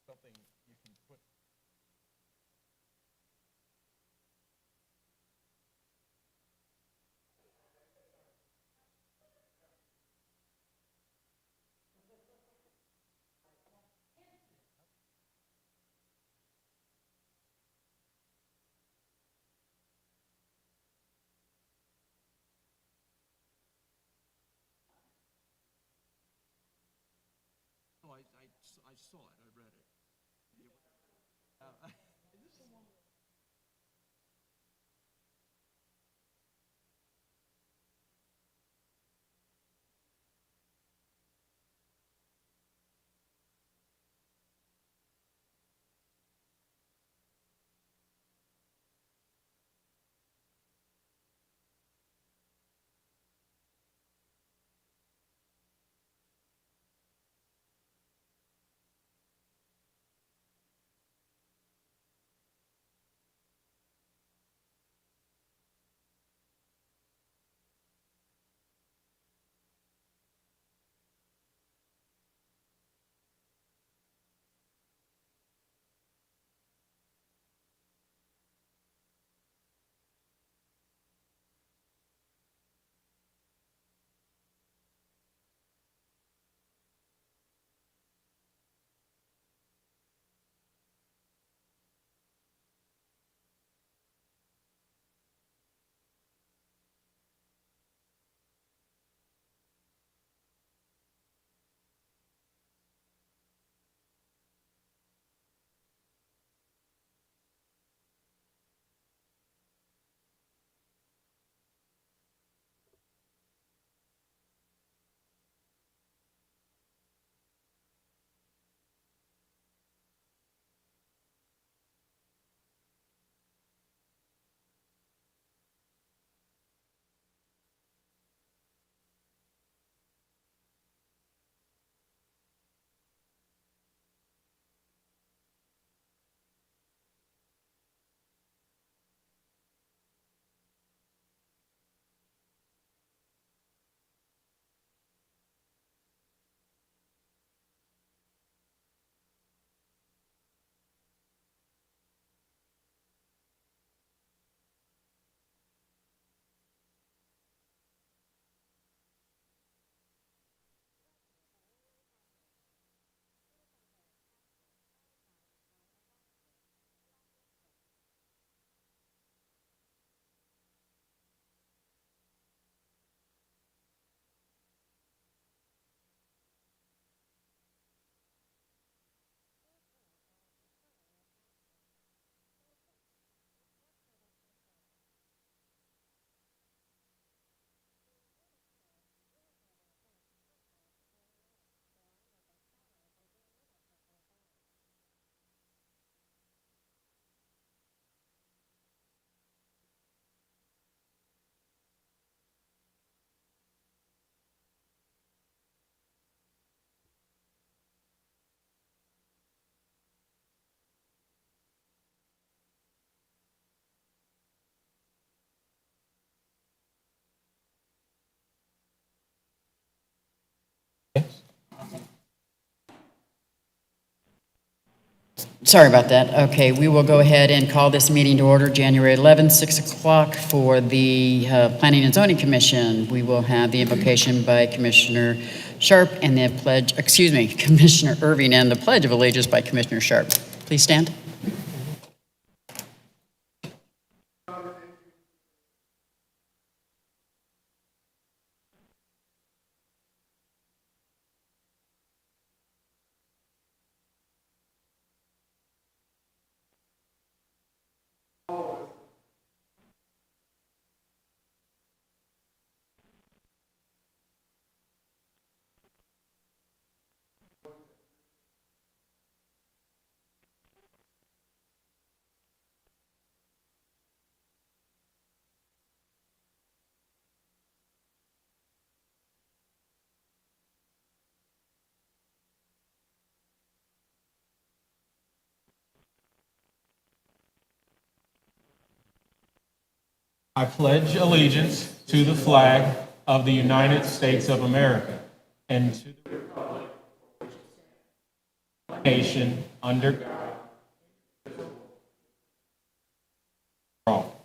Something you can put. Oh, I saw it. I read it. Is this the one? Sorry about that. Okay, we will go ahead and call this meeting to order January 11th, 6 o'clock for the Planning and Zoning Commission. We will have the invocation by Commissioner Sharp and the pledge, Commissioner Irving, and the Pledge of Allegiance by Commissioner Sharp. Please stand. I pledge allegiance to the flag of the United States of America and to the republic for the nation under God. All.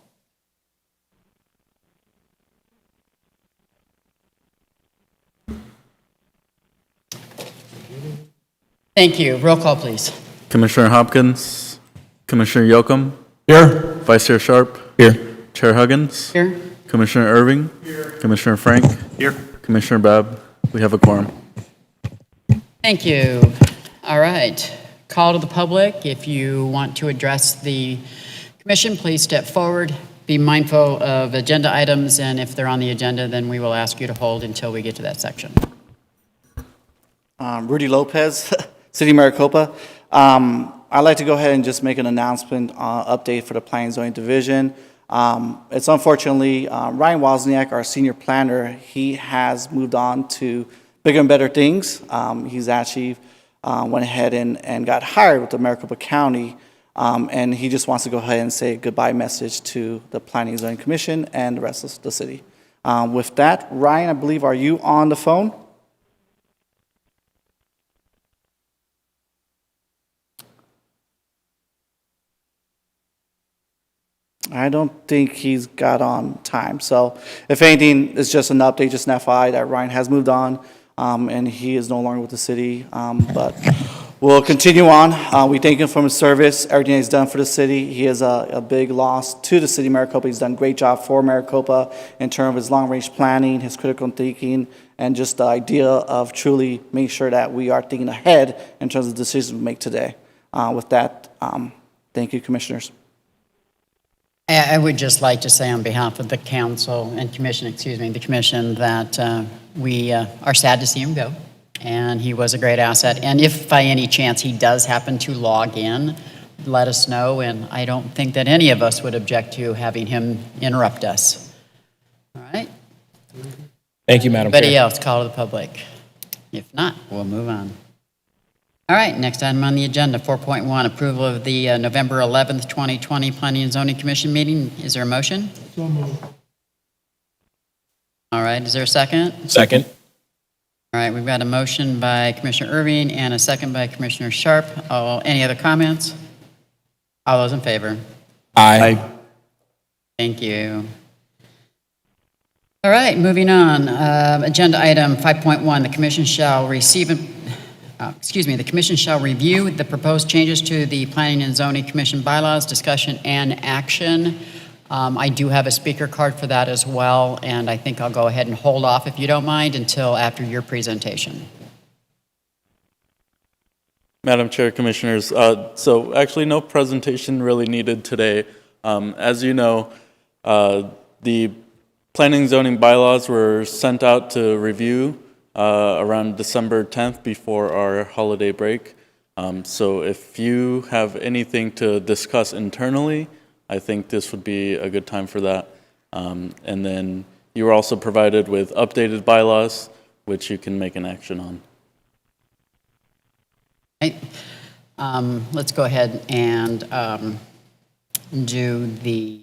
Thank you. Roll call, please. Commissioner Hopkins, Commissioner Yocum, Here. Vice Chair Sharp, Here. Chair Huggins, Here. Commissioner Irving, Commissioner Frank, Here. Commissioner Babb. We have a quorum. Thank you. All right. Call to the public. If you want to address the commission, please step forward. Be mindful of agenda items, and if they're on the agenda, then we will ask you to hold until we get to that section. Rudy Lopez, City of Maricopa. I'd like to go ahead and just make an announcement, update for the Planning and Zoning Division. It's unfortunately, Ryan Wozniak, our senior planner, he has moved on to bigger and better things. He's actually went ahead and got hired with the Maricopa County, and he just wants to go ahead and say a goodbye message to the Planning and Zoning Commission and the rest of the city. With that, Ryan, I believe, are you on the phone? I don't think he's got on time. So if anything, it's just an update, just an FYI that Ryan has moved on, and he is no longer with the city. But we'll continue on. We thank him for his service, everything he's done for the city. He is a big loss to the city of Maricopa. He's done a great job for Maricopa in terms of his long-range planning, his critical thinking, and just the idea of truly making sure that we are thinking ahead in terms of the decisions we make today. With that, thank you, commissioners. I would just like to say on behalf of the council and commission, the commission, that we are sad to see him go. And he was a great asset. And if by any chance he does happen to log in, let us know. And I don't think that any of us would object to having him interrupt us. All right? Thank you, Madam Chair. Anybody else call to the public? If not, we'll move on. All right, next item on the agenda, 4.1, approval of the November 11th, 2020 Planning and Zoning Commission meeting. Is there a motion? So moved. All right, is there a second? Second. All right, we've got a motion by Commissioner Irving and a second by Commissioner Sharp. Any other comments? All those in favor? Aye. Thank you. All right, moving on. Agenda item 5.1, the commission shall the commission shall review the proposed changes to the Planning and Zoning Commission bylaws, discussion and action. I do have a speaker card for that as well, and I think I'll go ahead and hold off, if you don't mind, until after your presentation. Madam Chair, Commissioners, so actually no presentation really needed today. As you know, the planning and zoning bylaws were sent out to review around December 10th before our holiday break. So if you have anything to discuss internally, I think this would be a good time for that. And then you were also provided with updated bylaws, which you can make an action on. Right. Let's go ahead and do the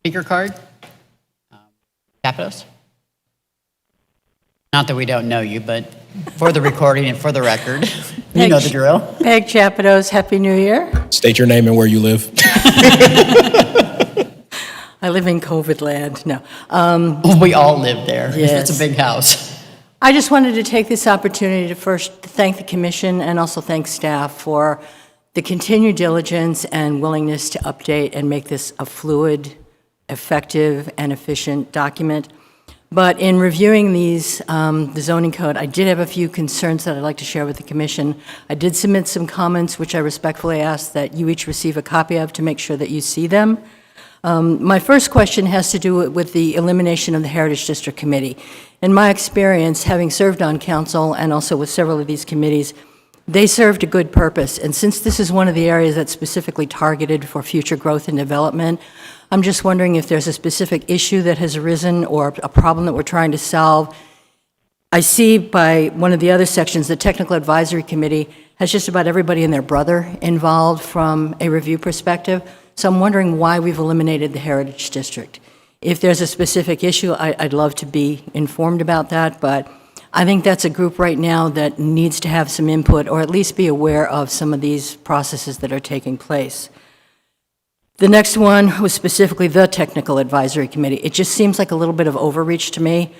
speaker card. Capitos? Not that we don't know you, but for the recording and for the record. You know the drill. Peg Chapados, Happy New Year. State your name and where you live. I live in COVID land, no. We all live there. Yes. It's a big house. I just wanted to take this opportunity to first thank the commission and also thank staff for the continued diligence and willingness to update and make this a fluid, effective, and efficient document. But in reviewing these, the zoning code, I did have a few concerns that I'd like to share with the commission. I did submit some comments, which I respectfully ask that you each receive a copy of to make sure that you see them. My first question has to do with the elimination of the Heritage District Committee. In my experience, having served on council and also with several of these committees, they served a good purpose. And since this is one of the areas that's specifically targeted for future growth and development, I'm just wondering if there's a specific issue that has arisen or a problem that we're trying to solve. I see by one of the other sections, the Technical Advisory Committee has just about everybody and their brother involved from a review perspective. So I'm wondering why we've eliminated the Heritage District. If there's a specific issue, I'd love to be informed about that, but I think that's a group right now that needs to have some input or at least be aware of some of these processes that are taking place. The next one was specifically the Technical Advisory Committee. It just seems like a little bit of overreach to me.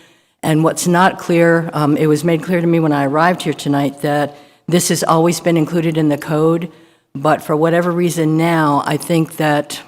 And what's not clear, it was made clear to me when I arrived here tonight that this has always been included in the code, but for whatever reason now, I think that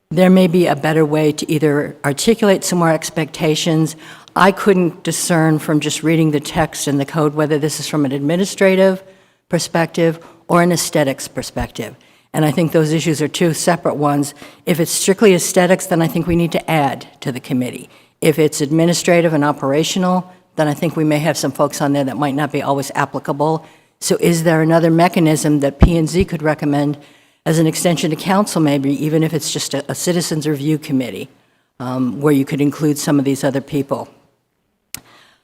there may be a better way to either articulate some more expectations. I couldn't discern from just reading the text in the code whether this is from an administrative perspective or an aesthetics perspective. And I think those issues are two separate ones. If it's strictly aesthetics, then I think we need to add to the committee. If it's administrative and operational, then I think we may have some folks on there that might not be always applicable. So is there another mechanism that P&Z could recommend as an extension to council maybe, even if it's just a citizens review committee, where you could include some of these other people?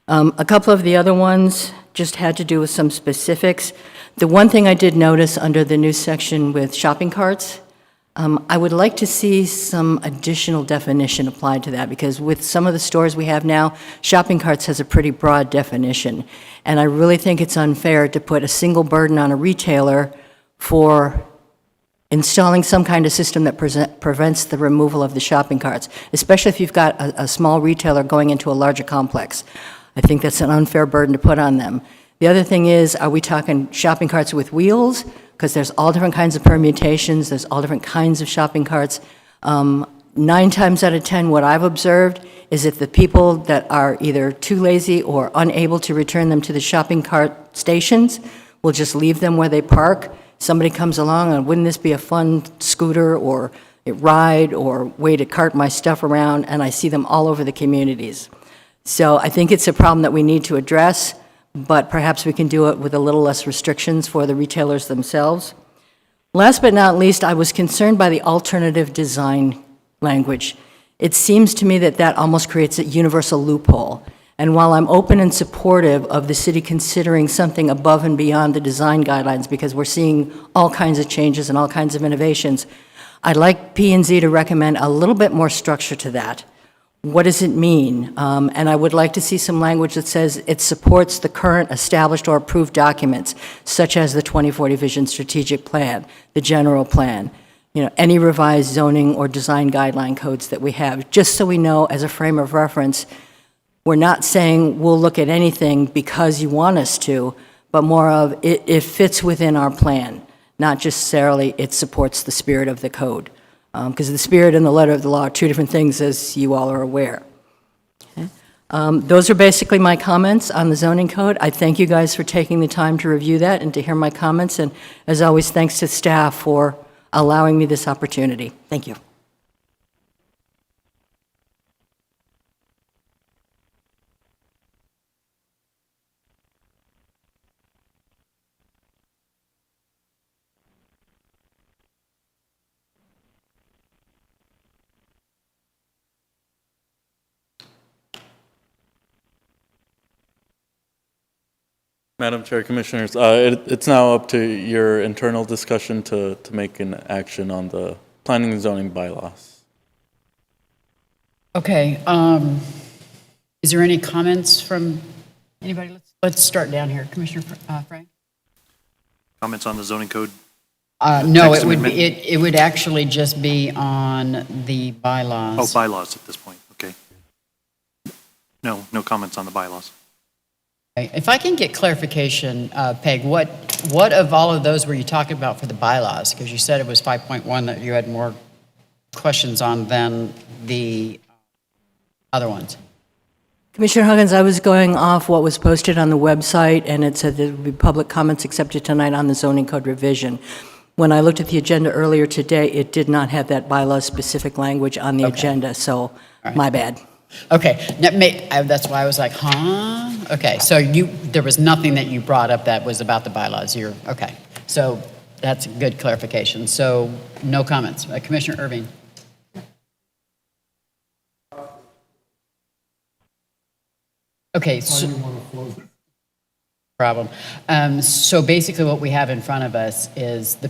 A couple of the other ones just had to do with some specifics. The one thing I did notice under the new section with shopping carts, I would like to see some additional definition applied to that, because with some of the stores we have now, shopping carts has a pretty broad definition. And I really think it's unfair to put a single burden on a retailer for installing some kind of system that prevents the removal of the shopping carts, especially if you've got a small retailer going into a larger complex. I think that's an unfair burden to put on them. The other thing is, are we talking shopping carts with wheels? Because there's all different kinds of permutations, there's all different kinds of shopping carts. 9 times out of 10, what I've observed is if the people that are either too lazy or unable to return them to the shopping cart stations will just leave them where they park. Somebody comes along, and wouldn't this be a fun scooter or a ride or way to cart my stuff around, and I see them all over the communities. So I think it's a problem that we need to address, but perhaps we can do it with a little less restrictions for the retailers themselves. Last but not least, I was concerned by the alternative design language. It seems to me that that almost creates a universal loophole. And while I'm open and supportive of the city considering something above and beyond the design guidelines, because we're seeing all kinds of changes and all kinds of innovations, I'd like P&Z to recommend a little bit more structure to that. What does it mean? And I would like to see some language that says it supports the current established or approved documents, such as the 2040 Vision Strategic Plan, the general plan, any revised zoning or design guideline codes that we have, just so we know as a frame of reference. We're not saying we'll look at anything because you want us to, but more of it fits within our plan, not necessarily it supports the spirit of the code. Because the spirit and the letter of the law are two different things, as you all are aware. Okay. Those are basically my comments on the zoning code. I thank you guys for taking the time to review that and to hear my comments, and as always, thanks to staff for allowing me this opportunity. Thank you. Madam Chair, Commissioners, it's now up to your internal discussion to make an action on the planning and zoning bylaws. Okay, is there any comments from anybody? Let's start down here. Commissioner Frank? Comments on the zoning code? No, Text it would be, amendment? it would actually just be on the bylaws. Oh, bylaws at this point, okay. No comments on the bylaws. Okay, if I can get clarification, Peg, what of all of those were you talking about for the bylaws? Because you said it was 5.1 that you had more questions on than the other ones. Commissioner Huggins, I was going off what was posted on the website, and it said there would be public comments accepted tonight on the zoning code revision. When I looked at the agenda earlier today, it did not have that bylaw-specific language on the agenda, so my bad. Okay, that's why I was like, huh? Okay, so there was nothing that you brought up that was about the bylaws. Okay, so that's a good clarification. So no comments. Commissioner Irving? Okay, so. Problem. So basically what we have in front of us is the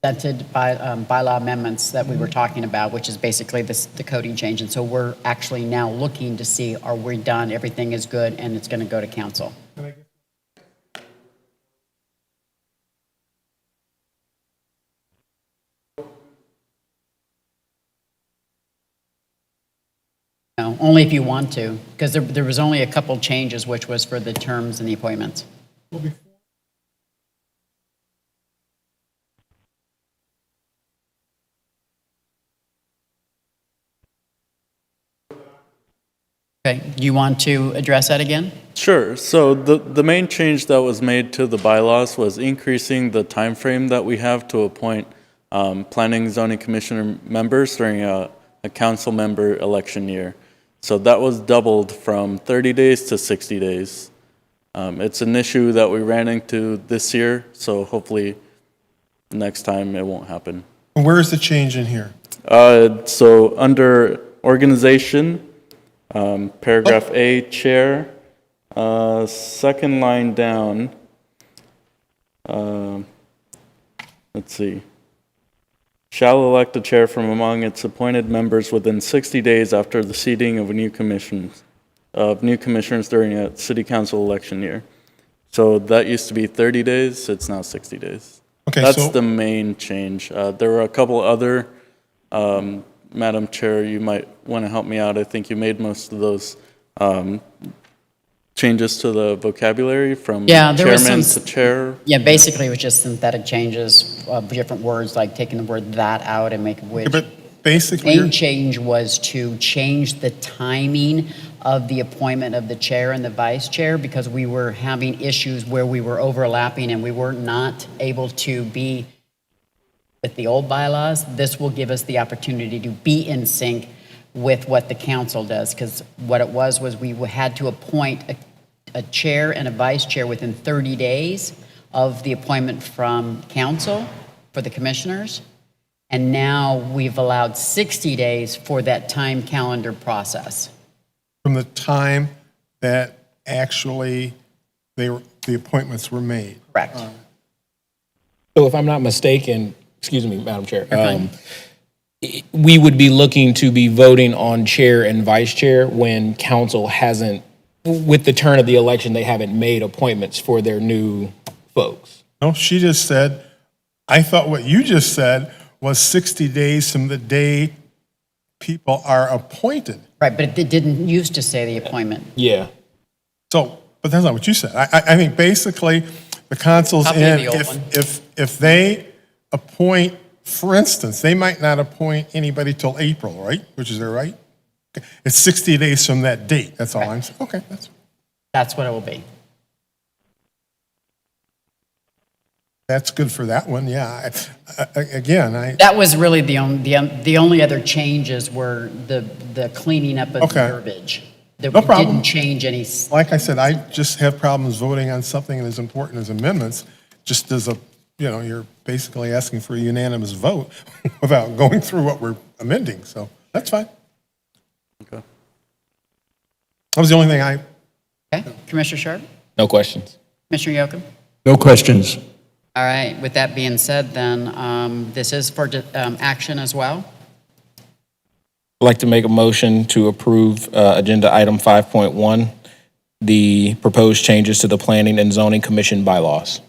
presented bylaw amendments that we were talking about, which is basically the coding change. And so we're actually now looking to see, are we done, everything is good, and it's going to go to council. No, only if you want to, because there was only a couple changes, which was for the terms and the appointments. Okay, you want to address that again? Sure. So the main change that was made to the bylaws was increasing the time frame that we have to appoint planning and zoning commissioner members during a council member election year. So that was doubled from 30 days to 60 days. It's an issue that we ran into this year, so hopefully next time it won't happen. Where is the change in here? So under organization, paragraph A, chair, second line down, let's see. Shall elect a chair from among its appointed members within 60 days after the seating of new commissioners during a city council election year. So that used to be 30 days, it's now 60 days. Okay, That's so- the main change. There were a couple other, Madam Chair, you might want to help me out. I think you made most of those changes to the vocabulary from Yeah, there was chairman some- to chair. Yeah, basically it was just synthetic changes of different words, like taking the word that out and making which. But basically, Main you're- change was to change the timing of the appointment of the chair and the vice chair because we were having issues where we were overlapping and we were not able to be with the old bylaws. This will give us the opportunity to be in sync with what the council does, because what it was we had to appoint a chair and a vice chair within 30 days of the appointment from council for the commissioners. And now we've allowed 60 days for that time calendar process. from the time that actually the appointments were made. Correct. So if I'm not mistaken, excuse me, Madam Chair, fine. We would be looking to be voting on chair and vice chair when council hasn't, with the turn of the election, they haven't made appointments for their new folks. No, she just said, I thought what you just said was 60 days from the day people are appointed. Right, but it didn't used to say the appointment. Yeah. So, but that's not what you said. I think basically the council's Copy of in, the old one. if they appoint, for instance, they might not appoint anybody till April, right? Which is their right? Okay. It's 60 days from that date. That's all I'm saying. Okay, That's what it will be. that's good for that one. Yeah. Again, That was really the only other changes were the cleaning up of the Okay. verbiage. That No problem. didn't change any. like I said, I just have problems voting on something as important as amendments, just as you're basically asking for a unanimous vote without going through what we're amending, so that's fine. Okay. That was the only thing Okay, Commissioner Sharp? No questions. Commissioner Yocum? No questions. All right, with that being said, then, this is for action as well. I'd like to make a motion to approve Agenda Item 5.1, the proposed changes to the Planning and Zoning Commission bylaws.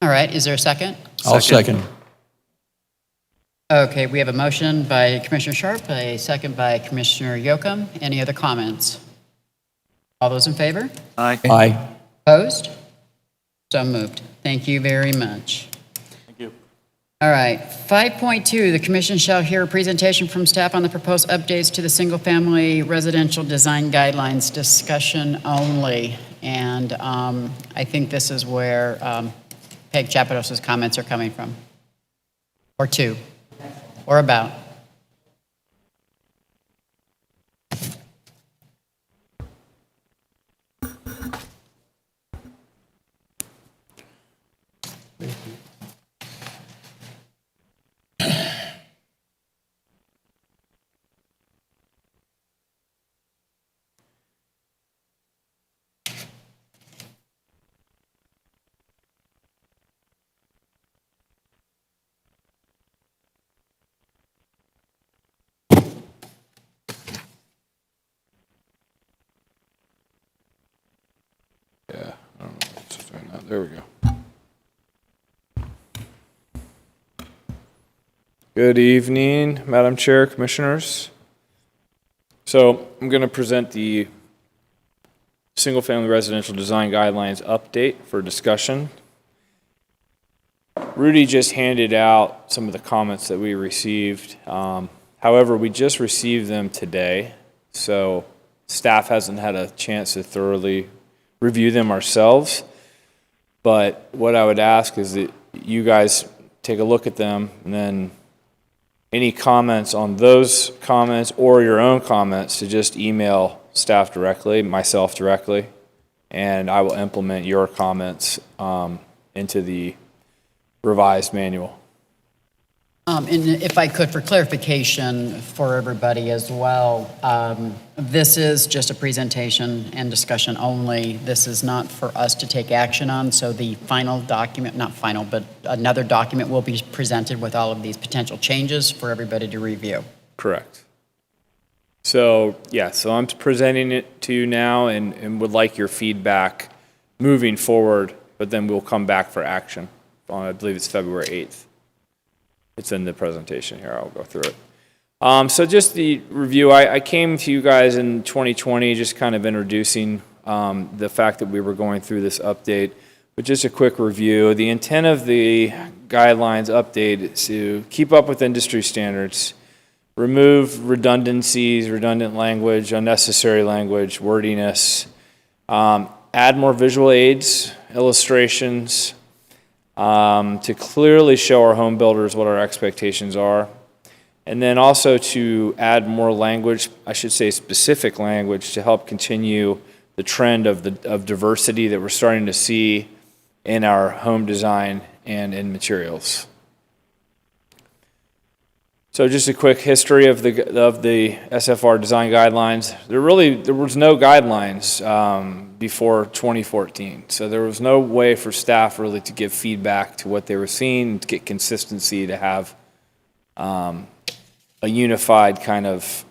All right, is there a second? I'll second. Okay, we have a motion by Commissioner Sharp, a second by Commissioner Yocum. Any other comments? All those in favor? Aye. Aye. Opposed? So moved. Thank you very much. Thank you. All right, 5.2, the commission shall hear a presentation from staff on the proposed updates to the single-family residential design guidelines, discussion only. And I think this is where Peg Chapados's comments are coming from. Or two, or about. Yeah, I don't know what's doing that. There we go. Good evening, Madam Chair, Commissioners. So I'm going to present the Single-Family Residential Design Guidelines update for discussion. Rudy just handed out some of the comments that we received. However, we just received them today, so staff hasn't had a chance to thoroughly review them ourselves. But what I would ask is that you guys take a look at them, and then any comments on those comments or your own comments to just email staff directly, myself directly, and I will implement your comments into the revised manual. And if I could, for clarification for everybody as well, this is just a presentation and discussion only. This is not for us to take action on, so the final document, not final, but another document will be presented with all of these potential changes for everybody to review. Correct. So, yeah, so I'm presenting it to you now and would like your feedback moving forward, but then we'll come back for action on, I believe it's February 8th. It's in the presentation here. I'll go through it. So just the review, I came to you guys in 2020 just kind of introducing the fact that we were going through this update. But just a quick review. The intent of the guidelines update is to keep up with industry standards, remove redundancies, redundant language, unnecessary language, wordiness, add more visual aids, illustrations, to clearly show our home builders what our expectations are. And then also to add more language, I should say specific language, to help continue the trend of diversity that we're starting to see in our home design and in materials. So just a quick history of the SFR design guidelines. There was no guidelines before 2014. So there was no way for staff really to give feedback to what they were seeing, to get consistency, to have a unified kind of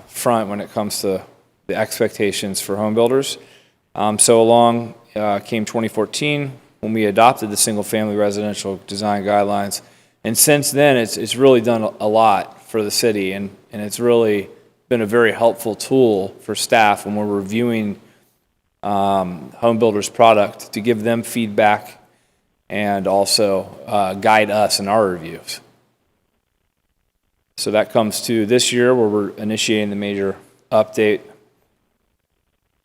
front when it comes to the expectations for home builders. So along came 2014 when we adopted the single-family residential design guidelines. And since then, it's really done a lot for the city, and it's really been a very helpful tool for staff when we're reviewing home builders' product to give them feedback and also guide us in our reviews. So that comes to this year where we're initiating the major update.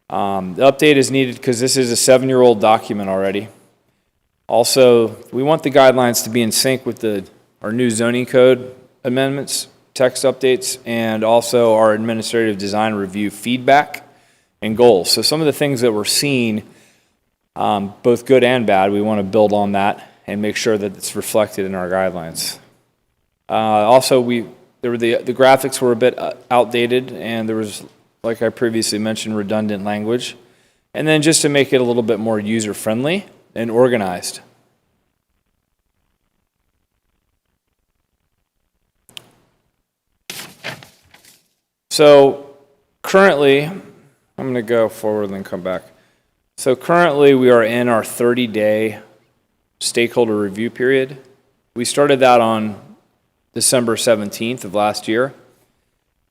The update is needed because this is a 7-year-old document already. Also, we want the guidelines to be in sync with our new zoning code amendments, text updates, and also our administrative design review feedback and goals. So some of the things that we're seeing, both good and bad, we want to build on that and make sure that it's reflected in our guidelines. Also, the graphics were a bit outdated, and there was, like I previously mentioned, redundant language. And then just to make it a little bit more user-friendly and organized. So currently, I'm going to go forward and then come back. So currently we are in our 30-day stakeholder review period. We started that on December 17th of last year.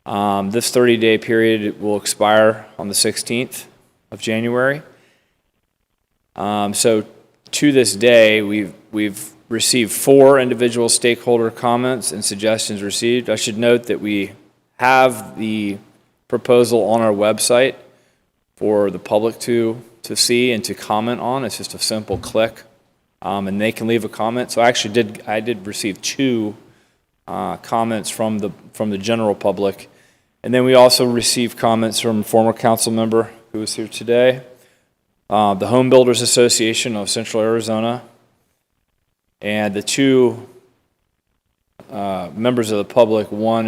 This 30-day period will expire on the 16th of January. So to this day, we've received 4 individual stakeholder comments and suggestions received. I should note that we have the proposal on our website for the public to see and to comment on. It's just a simple click, and they can leave a comment. So I did receive 2 comments from the general public, and then we also received comments from a former council member who is here today, the Home Builders Association of Central Arizona, and the 2 members of the public. One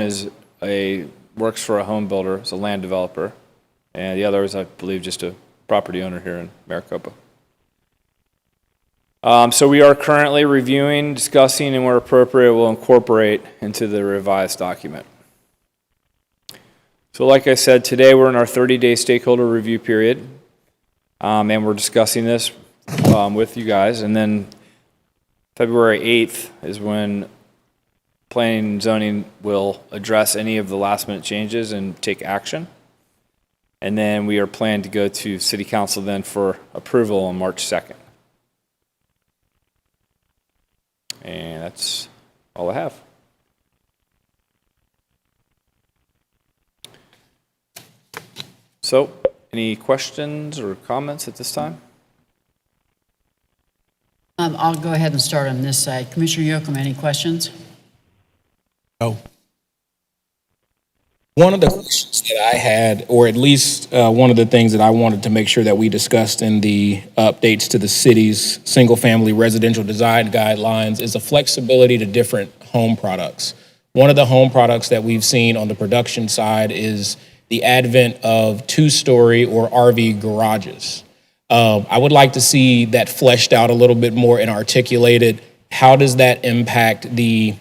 works for a home builder, is a land developer, and the other is, I believe, just a property owner here in Maricopa. So we are currently reviewing, discussing, and where appropriate, we'll incorporate into the revised document. So like I said, today we're in our 30-day stakeholder review period, and we're discussing this with you guys. And then February 8th is when Planning and Zoning will address any of the last-minute changes and take action. And then we are planning to go to City Council then for approval on March 2nd. And that's all I have. So, any questions or comments at this time? I'll go ahead and start on this side. Commissioner Yocum, any questions? No. One of the questions that I had, or at least one of the things that I wanted to make sure that we discussed in the updates to the city's single-family residential design guidelines, is the flexibility to different home products. One of the home products that we've seen on the production side is the advent of 2-story or RV garages. I would like to see that fleshed out a little bit more and articulated. How does that impact the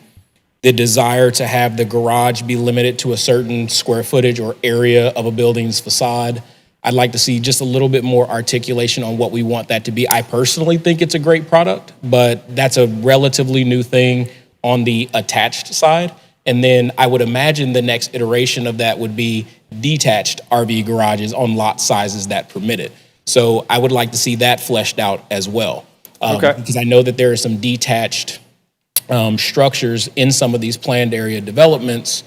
desire to have the garage be limited to a certain square footage or area of a building's facade? I'd like to see just a little bit more articulation on what we want that to be. I personally think it's a great product, but that's a relatively new thing on the attached side. And then I would imagine the next iteration of that would be detached RV garages on lot sizes that permit it. So I would like to see that fleshed out as well. Okay. Because I know that there are some detached structures in some of these planned area developments,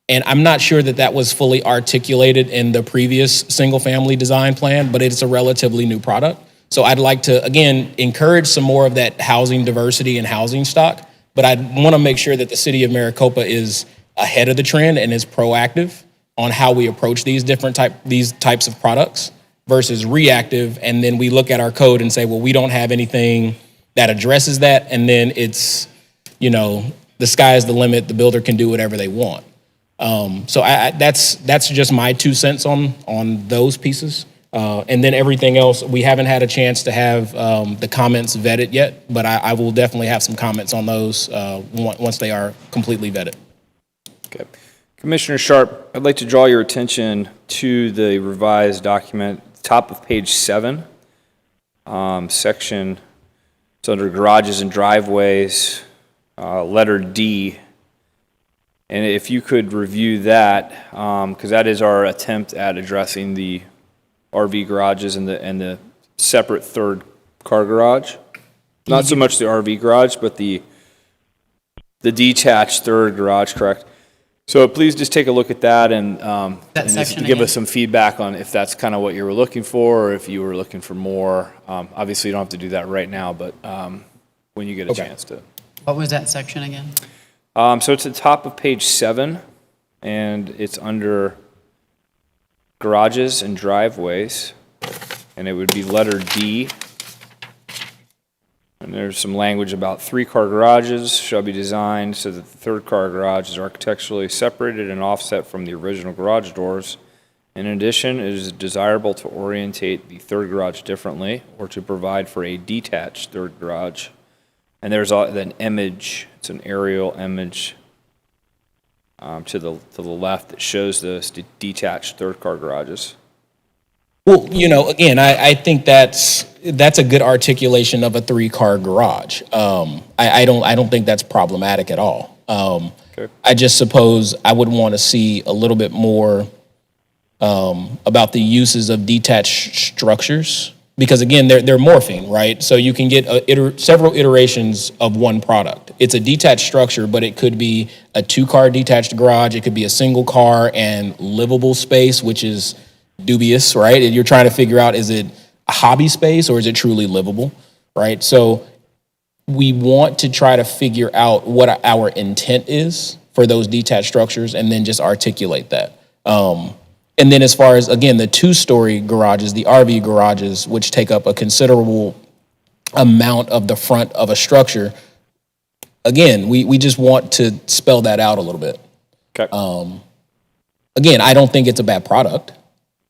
and I'm not sure that that was fully articulated in the previous single-family design plan, but it's a relatively new product. So I'd like to, again, encourage some more of that housing diversity and housing stock, but I want to make sure that the city of Maricopa is ahead of the trend and is proactive on how we approach these types of products versus reactive, and then we look at our code and say, well, we don't have anything that addresses that, and then it's, the sky is the limit, the builder can do whatever they want. So that's just my 2 cents on those pieces. And then everything else, we haven't had a chance to have the comments vetted yet, but I will definitely have some comments on those once they are completely vetted. Okay. Commissioner Sharp, I'd like to draw your attention to the revised document, top of page 7, section, it's under garages and driveways, letter D. And if you could review that, because that is our attempt at addressing the RV garages and the separate third car garage. Not so much the RV garage, but the detached third garage, correct? So please just take a look at that and just give us some feedback on if that's kind of what you were looking for, or if you were looking for more. Obviously, you don't have to do that right now, but when you get a chance to. What was that section again? So it's at the top of page 7, and it's under garages and driveways, and it would be letter D. And there's some language about 3-car garages shall be designed so that the third car garage is architecturally separated and offset from the original garage doors. In addition, it is desirable to orientate the third garage differently or to provide for a detached third garage. And there's an image, it's an aerial image to the left that shows those detached third car garages. Well, again, I think that's a good articulation of a 3-car garage. I don't think that's problematic at all. I just suppose I would want to see a little bit more about the uses of detached structures, because again, they're morphing, right? So you can get several iterations of one product. It's a detached structure, but it could be a 2-car detached garage. It could be a single car and livable space, which is dubious, right? And you're trying to figure out, is it a hobby space or is it truly livable, right? So we want to try to figure out what our intent is for those detached structures and then just articulate that. And then as far as, again, the 2-story garages, the RV garages, which take up a considerable amount of the front of a structure, again, we just want to spell that out a little bit. Okay. Again, I don't think it's a bad product.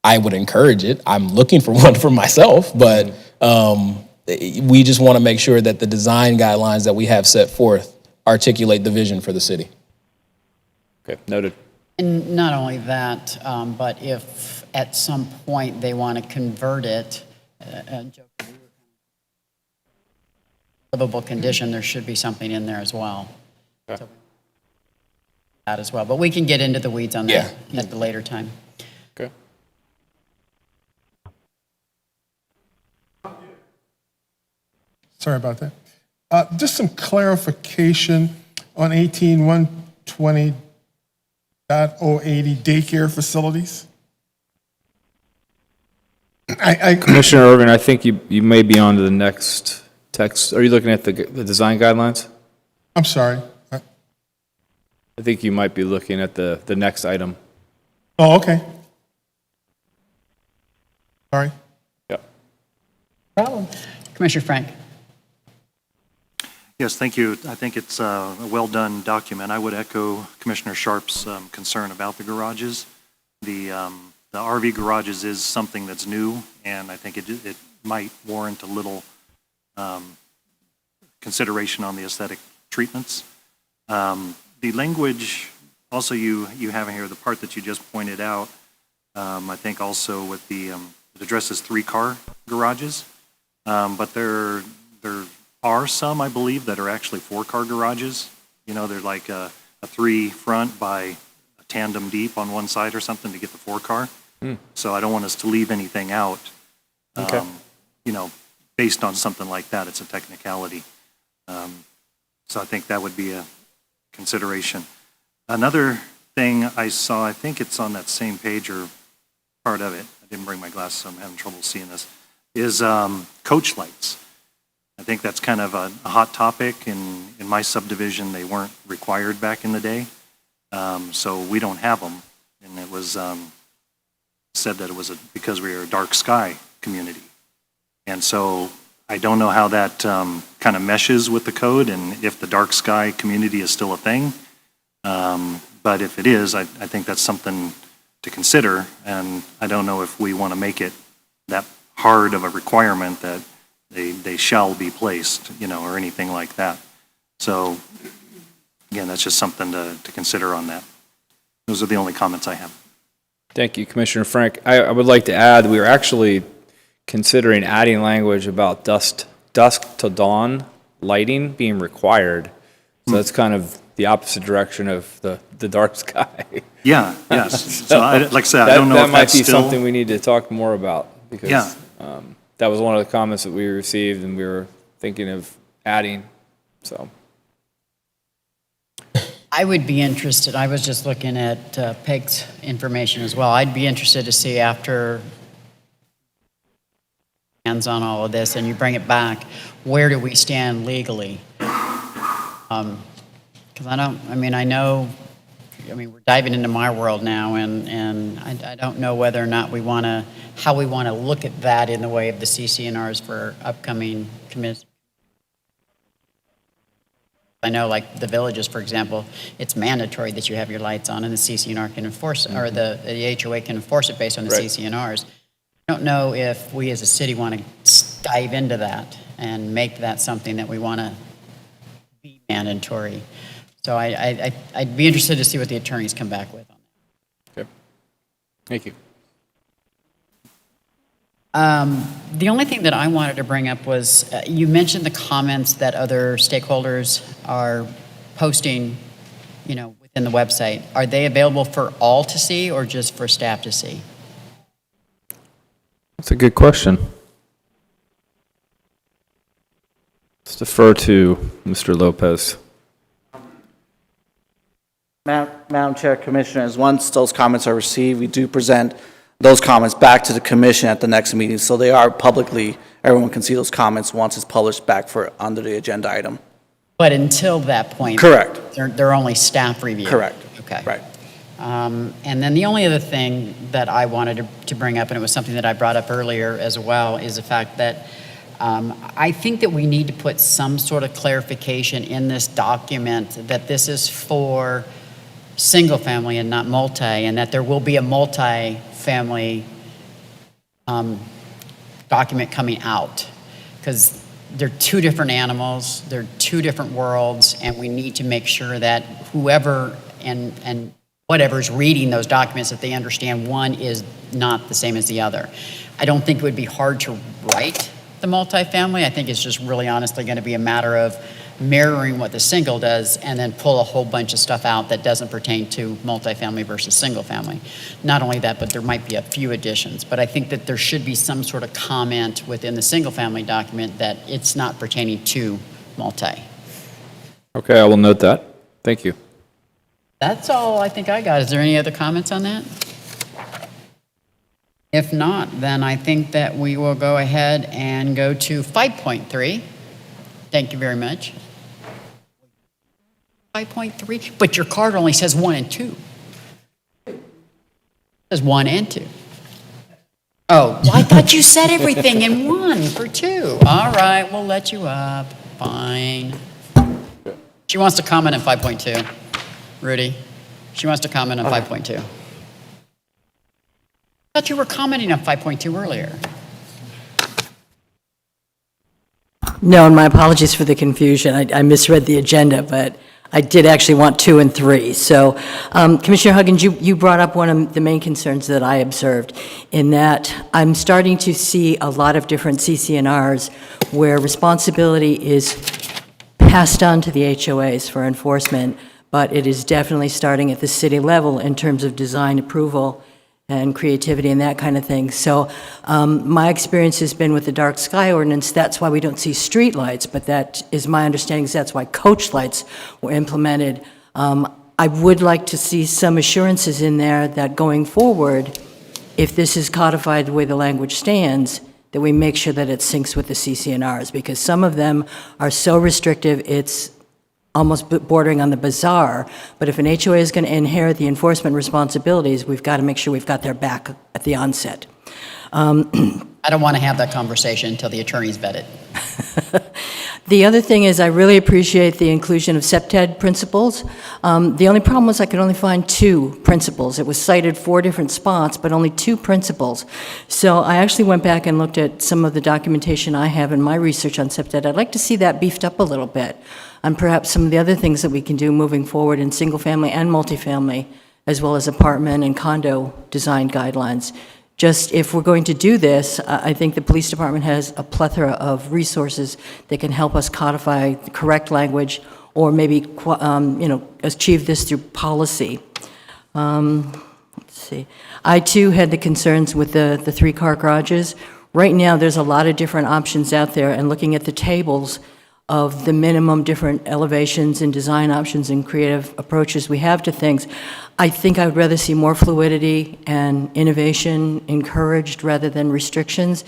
I would encourage it. I'm looking for one for myself, but we just want to make sure that the design guidelines that we have set forth articulate the vision for the city. Okay, noted. And not only that, but if at some point they want to convert it, livable condition, there should be something in there as well. Okay. So, that as well, but we can get into the weeds on that at the later time. Okay. Sorry about that. Just some clarification on 18120.080 daycare facilities. Commissioner Irvin, I think you may be on to the next text. Are you looking at the design guidelines? I'm sorry. I think you might be looking at the next item. Oh, okay. Sorry. Yep. Problem. Commissioner Frank. Yes, thank you. I think it's a well-done document. I would echo Commissioner Sharp's concern about the garages. The RV garages is something that's new, and I think it might warrant a little consideration on the aesthetic treatments. The language, also you have in here, the part that you just pointed out, I think also with it addresses 3-car garages, but there are some, I believe, that are actually 4-car garages. They're like a 3 front by a tandem deep on one side or something to get the 4-car. So I don't want us to leave anything out. Okay. Based on something like that, it's a technicality. So I think that would be a consideration. Another thing I saw, I think it's on that same page or part of it, I didn't bring my glasses, so I'm having trouble seeing this, is coach lights. I think that's kind of a hot topic. In my subdivision, they weren't required back in the day, so we don't have them. And it was said that it was because we are a dark sky community. And so I don't know how that kind of meshes with the code and if the dark sky community is still a thing. But if it is, I think that's something to consider. And I don't know if we want to make it that hard of a requirement that they shall be placed, or anything like that. So again, that's just something to consider on that. Those are the only comments I have. Thank you, Commissioner Frank. I would like to add, we are actually considering adding language about dusk to dawn lighting being required. So that's kind of the opposite direction of the dark sky. Yeah, yes. So like I said, I don't know that if might that's be still. something we need to talk more about, because Yeah. that was one of the comments that we received and we were thinking of adding, so. I would be interested, I was just looking at Peg's information as well. I'd be interested to see after hands on all of this and you bring it back, where do we stand legally? Because I know, we're diving into my world now, and I don't know whether or not how we want to look at that in the way of the CCNRs for upcoming committees. I know, like the villages, for example, it's mandatory that you have your lights on, and the CCNR can enforce it, or the HOA can enforce it based on the Right. CCNRs. I don't know if we as a city want to dive into that and make that something that we want to be mandatory. So I'd be interested to see what the attorneys come back with on that. Okay. Thank you. The only thing that I wanted to bring up was, you mentioned the comments that other stakeholders are posting, within the website. Are they available for all to see or just for staff to see? That's a good question. Let's defer to Mr. Lopez. Madam Chair, Commissioners, once those comments are received, we do present those comments back to the commission at the next meeting, so they are publicly, everyone can see those comments once it's published back for, under the agenda item. But until that point? Correct. They're only staff review? Correct. Okay. Right. And then the only other thing that I wanted to bring up, and it was something that I brought up earlier as well, is the fact that I think that we need to put some sort of clarification in this document that this is for single family and not multi, and that there will be a multi-family document coming out, because they're two different animals, they're two different worlds, and we need to make sure that whoever and whatever's reading those documents, that they understand one is not the same as the other. I don't think it would be hard to write the multifamily. I think it's just really honestly going to be a matter of mirroring what the single does and then pull a whole bunch of stuff out that doesn't pertain to multifamily versus single family. Not only that, but there might be a few additions. But I think that there should be some sort of comment within the single family document that it's not pertaining to multi. Okay, I will note that. Thank you. That's all I think I got. Is there any other comments on that? If not, then I think that we will go ahead and go to 5.3. Thank you very much. 5.3, but your card only says 1 and 2. It says 1 and 2. Oh, well, I thought you said everything in 1 for 2. All right, we'll let you up. Fine. She wants to comment on 5.2. Rudy, she wants to comment on 5.2. I thought you were commenting on 5.2 earlier. No, and my apologies for the confusion. I misread the agenda, but I did actually want 2 and 3. So, Commissioner Huggins, you brought up one of the main concerns that I observed, in that I'm starting to see a lot of different CCNRs where responsibility is passed on to the HOAs for enforcement, but it is definitely starting at the city level in terms of design approval and creativity and that kind of thing. So my experience has been with the dark sky ordinance, that's why we don't see street lights, but that is my understanding, is that's why coach lights were implemented. I would like to see some assurances in there that going forward, if this is codified the way the language stands, that we make sure that it syncs with the CCNRs, because some of them are so restrictive, it's almost bordering on the bizarre. But if an HOA is going to inherit the enforcement responsibilities, we've got to make sure we've got their back at the onset. I don't want to have that conversation until the attorney's vetted. The other thing is I really appreciate the inclusion of SEPTED principles. The only problem was I could only find 2 principles. It was cited 4 different spots, but only 2 principles. So I actually went back and looked at some of the documentation I have in my research on SEPTED. I'd like to see that beefed up a little bit, and perhaps some of the other things that we can do moving forward in single-family and multifamily, as well as apartment and condo design guidelines. Just if we're going to do this, I think the police department has a plethora of resources that can help us codify the correct language, or maybe achieve this through policy. Let's see. I too had the concerns with the 3-car garages. Right now, there's a lot of different options out there, and looking at the tables of the minimum different elevations and design options and creative approaches we have to things, I think I would rather see more fluidity and innovation encouraged rather than restrictions.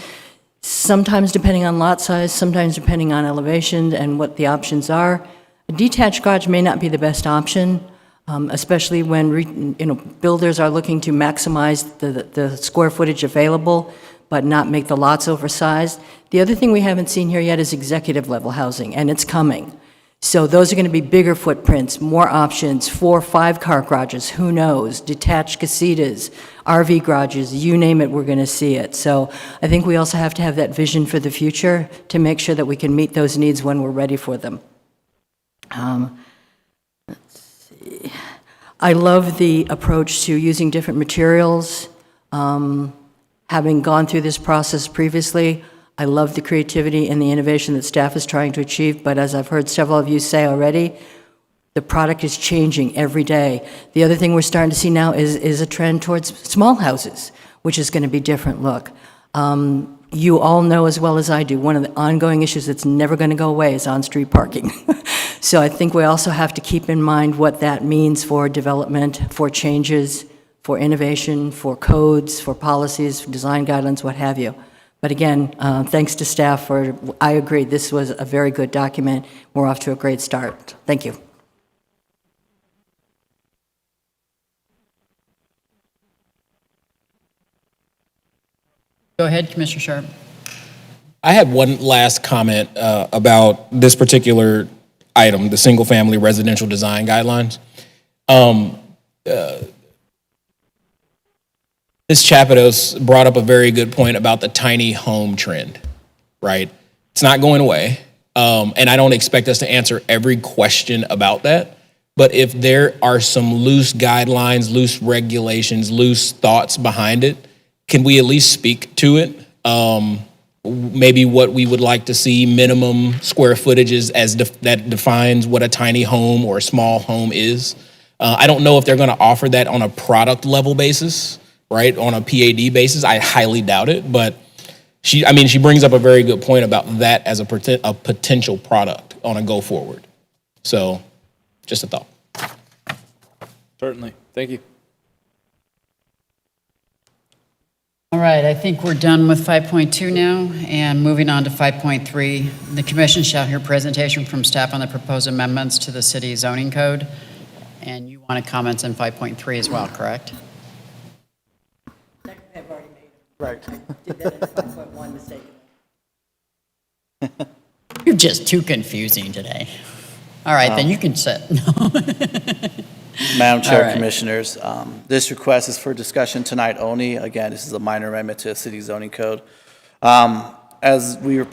Sometimes depending on lot size, sometimes depending on elevation and what the options are. A detached garage may not be the best option, especially when builders are looking to maximize the square footage available, but not make the lots oversized. The other thing we haven't seen here yet is executive level housing, and it's coming. So those are going to be bigger footprints, more options, 4 or 5-car garages, who knows, detached casitas, RV garages, you name it, we're going to see it. So I think we also have to have that vision for the future to make sure that we can meet those needs when we're ready for them. Let's see. I love the approach to using different materials, Having gone through this process previously, I love the creativity and the innovation that staff is trying to achieve, but as I've heard several of you say already, the product is changing every day. The other thing we're starting to see now is a trend towards small houses, which is going to be different look. You all know as well as I do, one of the ongoing issues that's never going to go away is on-street parking. So I think we also have to keep in mind what that means for development, for changes, for innovation, for codes, for policies, for design guidelines, what have you. But again, thanks to staff for, I agree, this was a very good document. We're off to a great start. Thank you. Go ahead, Commissioner Sharp. I had one last comment about this particular item, the single-family residential design guidelines. Ms. Chapados brought up a very good point about the tiny home trend, right? It's not going away, and I don't expect us to answer every question about that. But if there are some loose guidelines, loose regulations, loose thoughts behind it, can we at least speak to it? Maybe what we would like to see, minimum square footages that defines what a tiny home or a small home is. I don't know if they're going to offer that on a product level basis, right? On a PAD basis, I highly doubt it. But she brings up a very good point about that as a potential product on a go forward. So, just a thought. Certainly. Thank you. All right, I think we're done with 5.2 now, and moving on to 5.3. The commission shall hear presentation from staff on the proposed amendments to the city zoning code. And you wanted comments on 5.3 as well, correct? I've already made it. Right. I did that in 5.1 mistakenly. You're just too confusing today. All right, then you can sit. Madam All Chair, right. Commissioners, this request is for discussion tonight only. Again, this is a minor amendment to the city zoning code. As we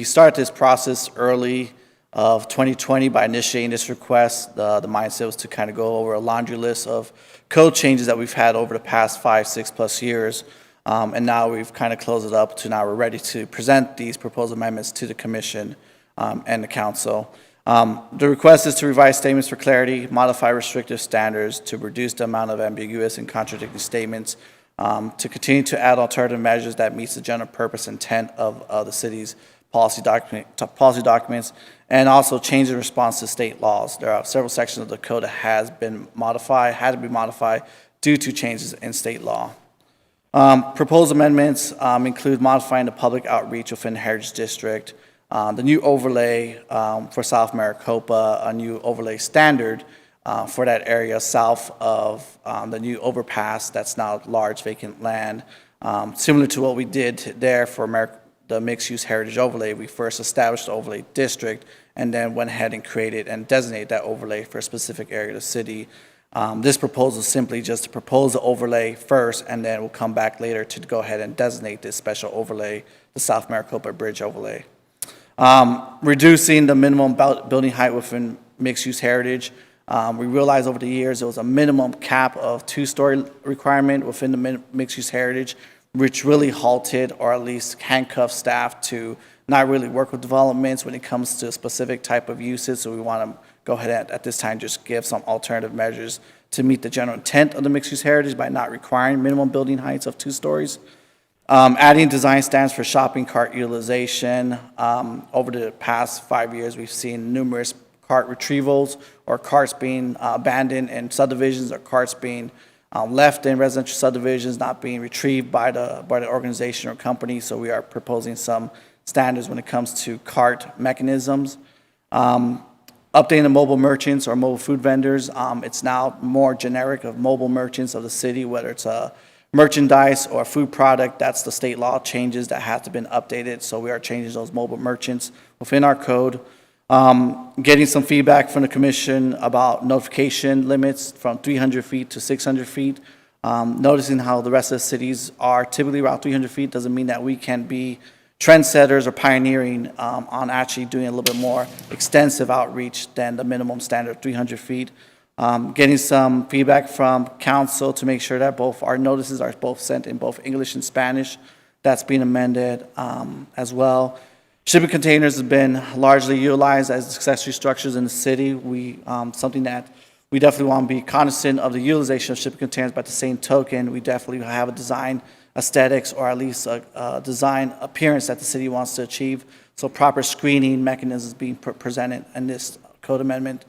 started this process early of 2020 by initiating this request. The mindset was to kind of go over a laundry list of code changes that we've had over the past 5, 6+ years. And now we've kind of closed it up to now we're ready to present these proposed amendments to the commission and the council. The request is to revise statements for clarity, modify restrictive standards to reduce the amount of ambiguous and contradicting statements, to continue to add alternative measures that meets the general purpose intent of the city's policy documents, and also change in response to state laws. There are several sections of the code that had to be modified due to changes in state law. Proposed amendments include modifying the public outreach within the Heritage District, the new overlay for South Maricopa, a new overlay standard for that area south of the new overpass that's now large vacant land. Similar to what we did there for the mixed-use heritage overlay, we first established the overlay district and then went ahead and created and designated that overlay for a specific area of the city. This proposal is simply just to propose the overlay first, and then we'll come back later to go ahead and designate this special overlay, the South Maricopa Bridge overlay. Reducing the minimum building height within mixed-use heritage. We realized over the years there was a minimum cap of 2-story requirement within the mixed-use heritage, which really halted or at least handcuffed staff to not really work with developments when it comes to a specific type of uses. So we want to go ahead and at this time just give some alternative measures to meet the general intent of the mixed-use heritage by not requiring minimum building heights of 2 stories. Adding design standards for shopping cart utilization. Over the past 5 years, we've seen numerous cart retrievals or carts being abandoned in subdivisions or carts being left in residential subdivisions, not being retrieved by the organization or company. So we are proposing some standards when it comes to cart mechanisms. Updating the mobile merchants or mobile food vendors. It's now more generic of mobile merchants of the city, whether it's a merchandise or a food product. That's the state law changes that have to been updated. So we are changing those mobile merchants within our code. Getting some feedback from the commission about notification limits from 300 feet to 600 feet. Noticing how the rest of the cities are typically around 300 feet doesn't mean that we can be trendsetters or pioneering on actually doing a little bit more extensive outreach than the minimum standard of 300 feet. getting some feedback from council to make sure that both our notices are both sent in both English and Spanish. That's being amended as well. Shipping containers have been largely utilized as accessory structures in the city. Something that we definitely want to be cognizant of the utilization of shipping containers, but at the same token, we definitely have a design aesthetics or at least a design appearance that the city wants to achieve. So proper screening mechanisms being presented in this code amendment.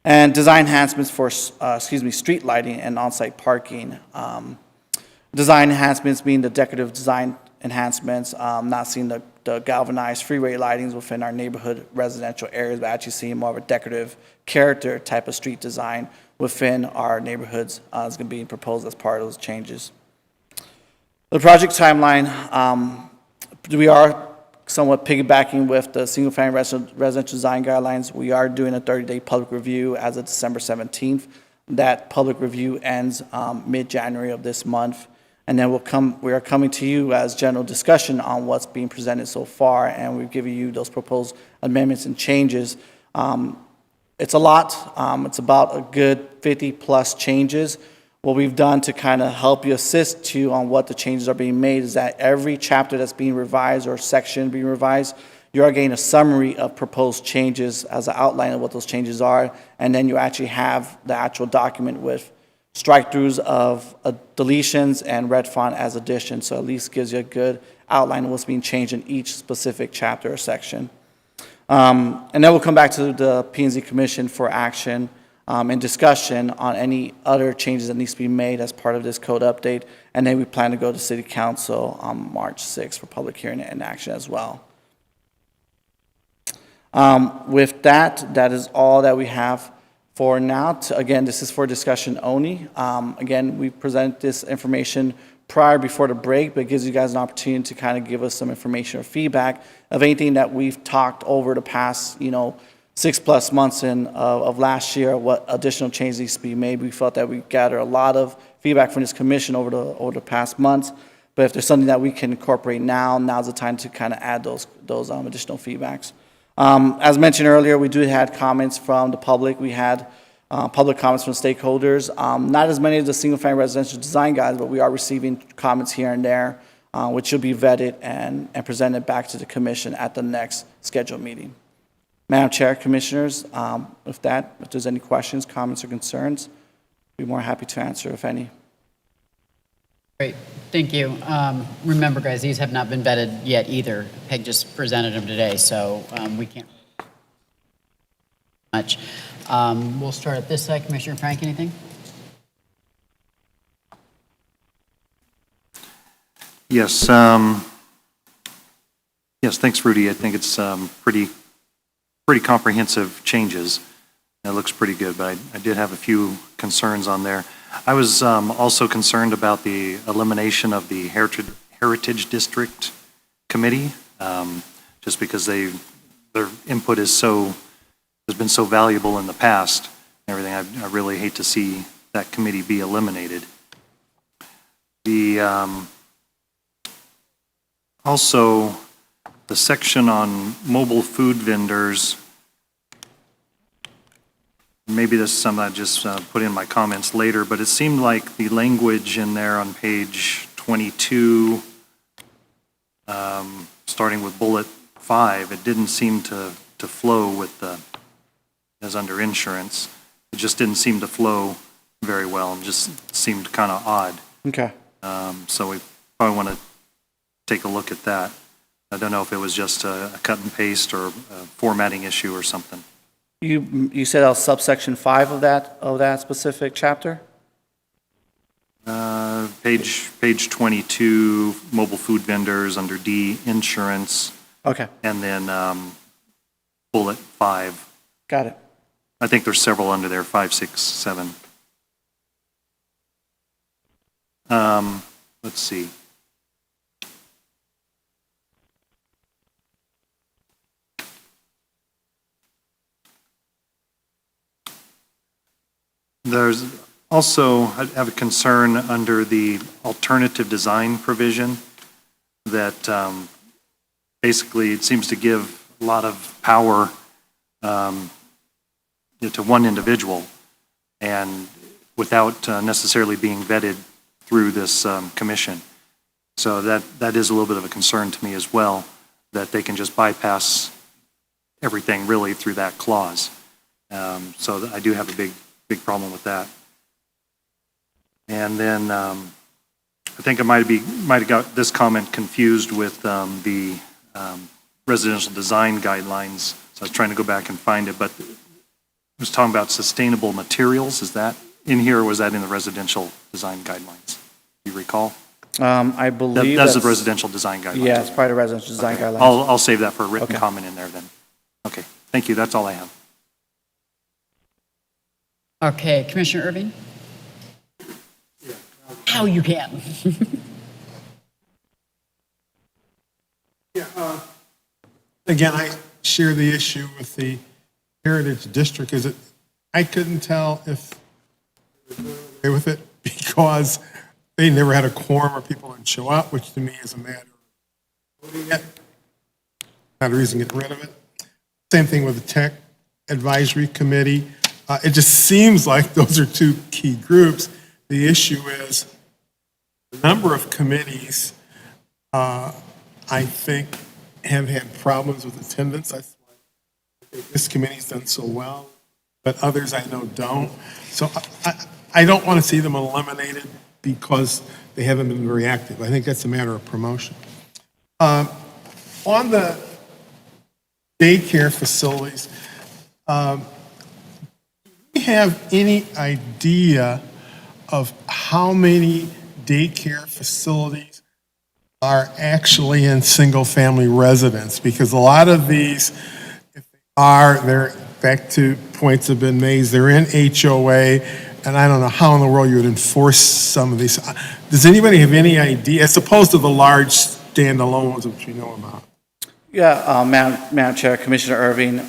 And design enhancements for, street lighting and on-site parking. Design enhancements being the decorative design enhancements, not seeing the galvanized freeway lightings within our neighborhood residential areas, but actually seeing more of a decorative character type of street design within our neighborhoods is going to be proposed as part of those changes. The project timeline, we are somewhat piggybacking with the single-family residential design guidelines. We are doing a 30-day public review as of December 17th. That public review ends mid-January of this month. And then we are coming to you as general discussion on what's being presented so far, and we've given you those proposed amendments and changes. It's a lot. It's about a good 50-plus changes. What we've done to kind of help you assist you on what the changes are being made is that every chapter that's being revised or section being revised, you are getting a summary of proposed changes as an outline of what those changes are, and then you actually have the actual document with strike-throughs of deletions and red font as additions, so at least gives you a good outline of what's being changed in each specific chapter or section. And then we'll come back to the P&Z Commission for action and discussion on any other changes that needs to be made as part of this code update, and then we plan to go to City Council on March 6th for public hearing and action as well. With that, that is all that we have for now. Again, this is for discussion only. Again, we present this information before the break, but it gives you guys an opportunity to kind of give us some information or feedback of anything that we've talked over the past, 6+ months of last year, what additional changes needs to be made. We felt that we gathered a lot of feedback from this commission over the past months, but if there's something that we can incorporate now's the time to kind of add those additional feedbacks. As mentioned earlier, we do have comments from the public. We had public comments from stakeholders. Not as many as the single-family residential design guys, but we are receiving comments here and there, which should be vetted and presented back to the commission at the next scheduled meeting. Madam Chair, Commissioners, with that, if there's any questions, comments, or concerns, I'd be more happy to answer, if any. Great, thank you. Remember, guys, these have not been vetted yet either. Peg just presented them today, so we can't much. We'll start at this side. Commissioner Frank, anything? Yes. Yes, thanks, Rudy. I think it's pretty comprehensive changes. It looks pretty good, but I did have a few concerns on there. I was also concerned about the elimination of the Heritage District Committee, just because their input has been so valuable in the past and everything. I really hate to see that committee be eliminated. Also, the section on mobile food vendors, maybe this is something I just put in my comments later, but it seemed like the language in there on page 22, starting with bullet 5, it didn't seem to flow with as under insurance. It just didn't seem to flow very well and just seemed kind of odd. Okay. So we probably want to take a look at that. I don't know if it was just a cut and paste or a formatting issue or something. You said that was subsection 5 of that specific chapter? Page 22, mobile food vendors under D, insurance. Okay. And then bullet 5. Got it. I think there's several under there, 5, 6, 7. Let's see. There's also, I have a concern under the alternative design provision that basically it seems to give a lot of power to one individual. and without necessarily being vetted through this commission. So that is a little bit of a concern to me as well, that they can just bypass everything really through that clause. So I do have a big problem with that. And then I think I might have got this comment confused with the residential design guidelines. So I was trying to go back and find it, but it was talking about sustainable materials. Is that in here, or was that in the residential design guidelines? Do you recall? I believe That's the residential design guidelines. Yeah, it's part of residential design Okay. guidelines. I'll save that for a written Okay. comment in there then. Okay, thank you. That's all I have. Okay, Commissioner Irving? How you can. Again, I share the issue with the Heritage District, is it, I couldn't tell if they were okay with it because they never had a quorum or people didn't show up, which to me is a matter of voting it, not a reason to get rid of it. Same thing with the Tech Advisory Committee. It just seems like those are two key groups. The issue is the number of committees, I think, have had problems with attendance. That's why I think this committee's done so well, but others I know don't. So I don't want to see them eliminated because they haven't been very active. I think that's a matter of promotion. On the daycare facilities, do we have any idea of how many daycare facilities are actually in single-family residence? Because a lot of these, if they are, they're, back to points have been made, they're in HOA, and I don't know how in the world you would enforce some of these. Does anybody have any idea, as opposed to the large standalone ones which we know about? Yeah, Madam Chair, Commissioner Irving,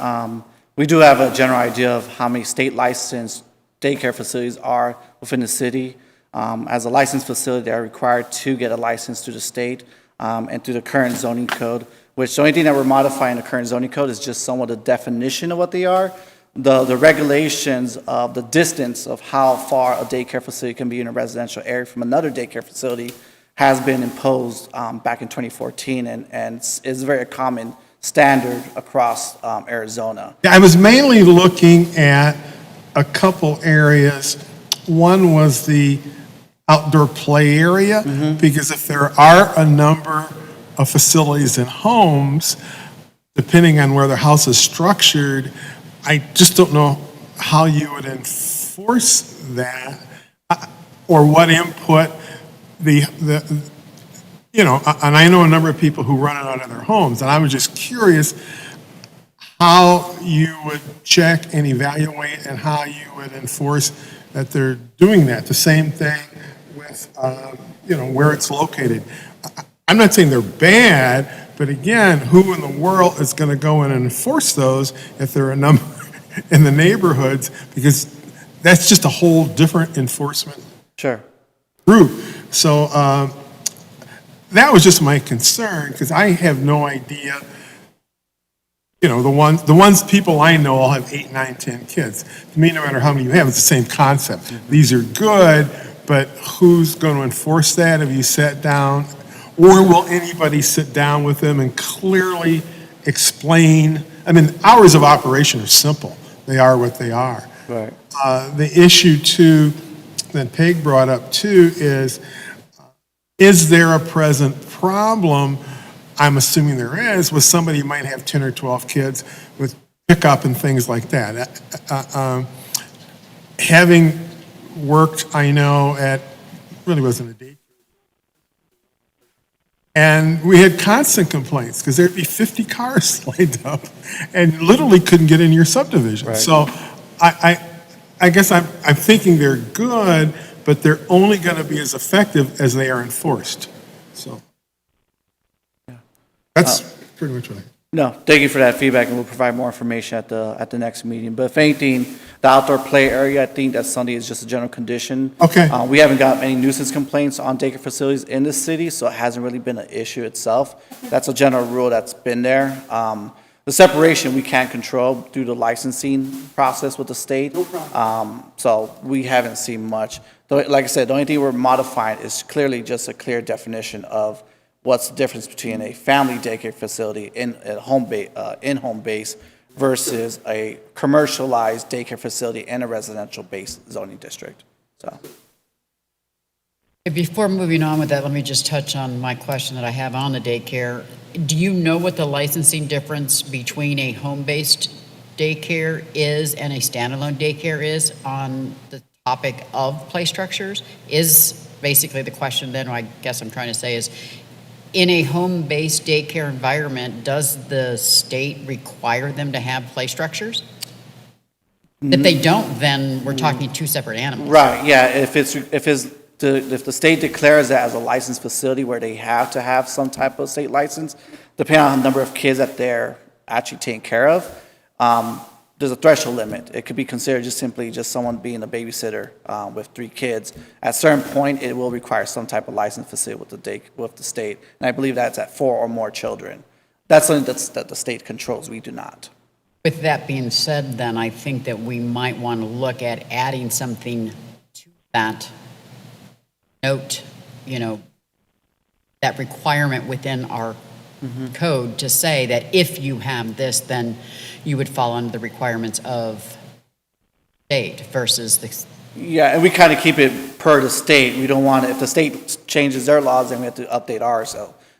we do have a general idea of how many state licensed daycare facilities are within the city. As a licensed facility, they are required to get a license through the state and through the current zoning code, which the only thing that we're modifying the current zoning code is just somewhat the definition of what they are. The regulations of the distance of how far a daycare facility can be in a residential area from another daycare facility has been imposed back in 2014 and is a very common standard across Arizona. I was mainly looking at a couple areas. One was the outdoor play area, because if there are a number of facilities and homes, depending on where the house is structured, I just don't know how you would enforce that or what input and I know a number of people who run it out of their homes, and I was just curious how you would check and evaluate and how you would enforce that they're doing that. The same thing with, where it's located. I'm not saying they're bad, but again, who in the world is going to go in and enforce those if there are a number in the neighborhoods? Because that's just a whole different enforcement group. So that was just my concern, because I have no idea. The ones people I know all have 8, 9, 10 kids. To me, no matter how many you have, it's the same concept. These are good, but who's going to enforce that? Have you sat down? Or will anybody sit down with them and clearly explain? I mean, hours of operation are simple. They are what they are. Right. The issue, too, that Peg brought up, too, is there a present problem? I'm assuming there is, with somebody who might have 10 or 12 kids with pickup and things like that. Having worked, I know, really wasn't a daycare, and we had constant complaints because there'd be 50 cars lined up and literally couldn't get in your subdivision. Right. So I guess I'm thinking they're good, but they're only going to be as effective as they are enforced. So that's pretty much what I. No, thank you for that feedback, and we'll provide more information at the next meeting. But if anything, the outdoor play area, I think that Sunday is just a general condition. Okay. We haven't got any nuisance complaints on daycare facilities in the city, so it hasn't really been an issue itself. That's a general rule that's been there. The separation we can't control due to licensing process with the state. No problem. So we haven't seen much. Like I said, the only thing we're modifying is clearly just a clear definition of what's the difference between a family daycare facility in in-home base versus a commercialized daycare facility in a residential-based zoning district. So. Before moving on with that, let me just touch on my question that I have on the daycare. Do you know what the licensing difference between a home-based daycare is and a standalone daycare is on the topic of play structures? Is basically the question then, I guess I'm trying to say is, in a home-based daycare environment, does the state require them to have play structures? If they don't, then we're talking two separate animals. Right, yeah, if the state declares that as a licensed facility where they have to have some type of state license, depending on the number of kids that they're actually taking care of, there's a threshold limit. It could be considered just simply just someone being a babysitter with 3 kids. At a certain point, it will require some type of license facility with the state, and I believe that's at 4 or more children. That's something that the state controls. We do not. With that being said, then, I think that we might want to look at adding something to that note, that requirement within our code to say that if you have this, then you would fall under the requirements of state versus the. Yeah, and we kind of keep it per the state. We don't want it, if the state changes their laws, then we have to update ours.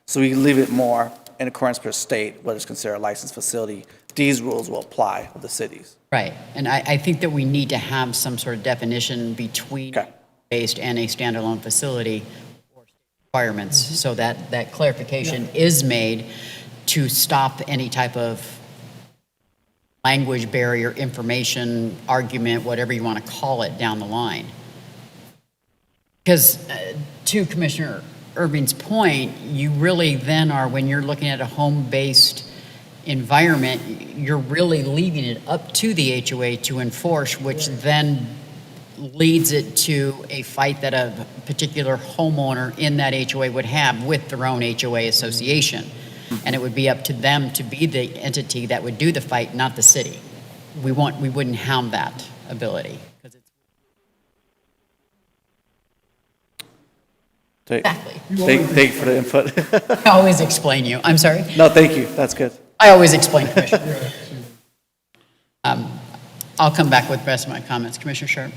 So we leave it more in accordance per state, what is considered a licensed facility. These rules will apply of the cities. Right, and I think that we need to have some sort of definition between based and a standalone facility or requirements, so that clarification is made to stop any type of language barrier, information, argument, whatever you want to call it down the line. Because to Commissioner Irving's point, you really then are, when you're looking at a home-based environment, you're really leaving it up to the HOA to enforce, which then leads it to a fight that a particular homeowner in that HOA would have with their own HOA association. And it would be up to them to be the entity that would do the fight, not the city. We wouldn't have that ability. Exactly. Thank you for the input. I always explain you. I'm sorry? No, thank you. That's good. I always explain, Commissioner. I'll come back with the rest of my comments. Commissioner Sharp?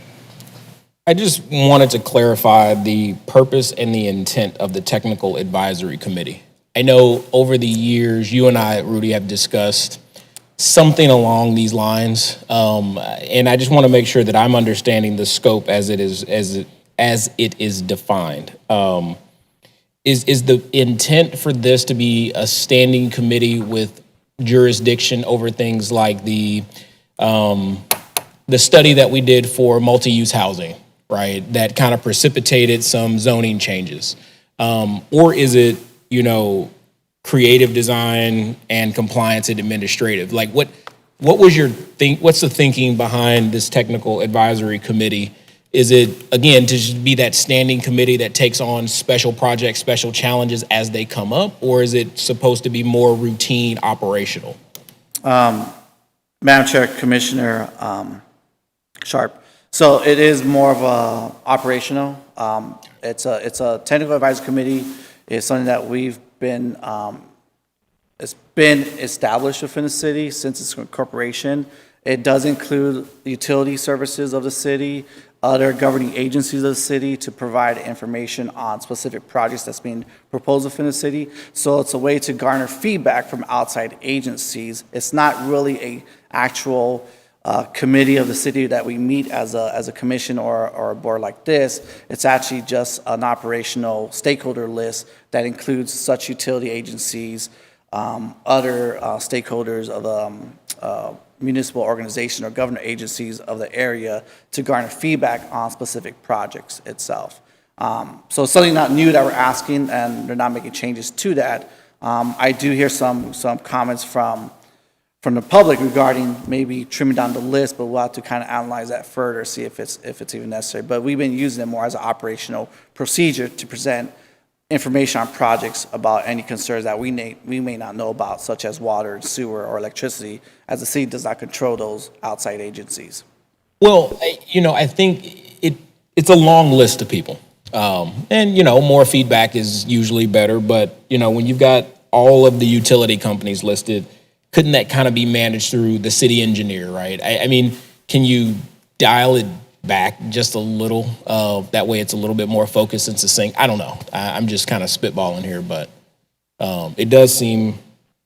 I just wanted to clarify the purpose and the intent of the Technical Advisory Committee. I know over the years, you and I, Rudy, have discussed something along these lines, and I just want to make sure that I'm understanding the scope as it is defined. Is the intent for this to be a standing committee with jurisdiction over things like the study that we did for multi-use housing, right? That kind of precipitated some zoning changes, or is it, creative design and compliance and administrative? Like what was what's the thinking behind this Technical Advisory Committee? Is it, again, to just be that standing committee that takes on special projects, special challenges as they come up, or is it supposed to be more routine operational? Madam Chair, Commissioner Sharp. So it is more of a operational. It's a technical advisory committee. It's something that we've been, it's been established within the city since its incorporation. It does include utility services of the city, other governing agencies of the city to provide information on specific projects that's being proposed within the city. So it's a way to garner feedback from outside agencies. It's not really a actual committee of the city that we meet as a commission or a board like this. It's actually just an operational stakeholder list that includes such utility agencies, other stakeholders of the municipal organization or government agencies of the area to garner feedback on specific projects itself. So it's something not new that we're asking, and they're not making changes to that. I do hear some comments from the public regarding maybe trimming down the list, but we'll have to kind of analyze that further, see if it's even necessary. But we've been using it more as an operational procedure to present information on projects about any concerns that we may not know about, such as water, sewer, or electricity, as the city does not control those outside agencies. Well, I think it's a long list of people. And, more feedback is usually better, but, when you've got all of the utility companies listed, couldn't that kind of be managed through the city engineer, right? I mean, can you dial it back just a little? That way it's a little bit more focused and succinct. I don't know. I'm just kind of spitballing here, but it does seem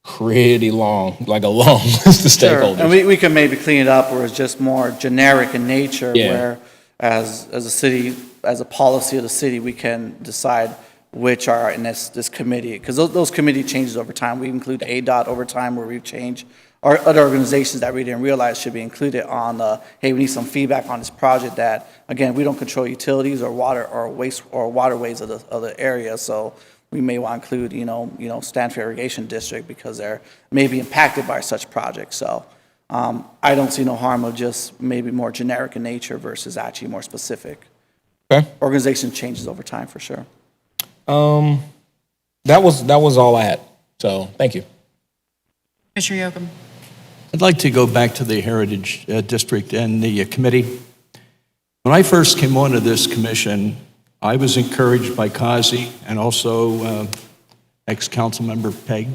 pretty long, like a long list of stakeholders. Sure. And we can maybe clean it up where it's just more generic in nature, Yeah. where as a city, as a policy of the city, we can decide which are in this committee, because those committee changes over time. We include ADOT over time, where we change, or other organizations that we didn't realize should be included on hey, we need some feedback on this project that, again, we don't control utilities or water or waste or waterways of the area, so we may want to include, Stanford Irrigation District because they're maybe impacted by such projects. So I don't see no harm of just maybe more generic in nature versus actually more specific. Okay. Organization changes over time for sure. That was all I had. So thank you. Commissioner Yocum? I'd like to go back to the Heritage District and the committee. When I first came onto this commission, I was encouraged by Kazi and also ex-council member Peg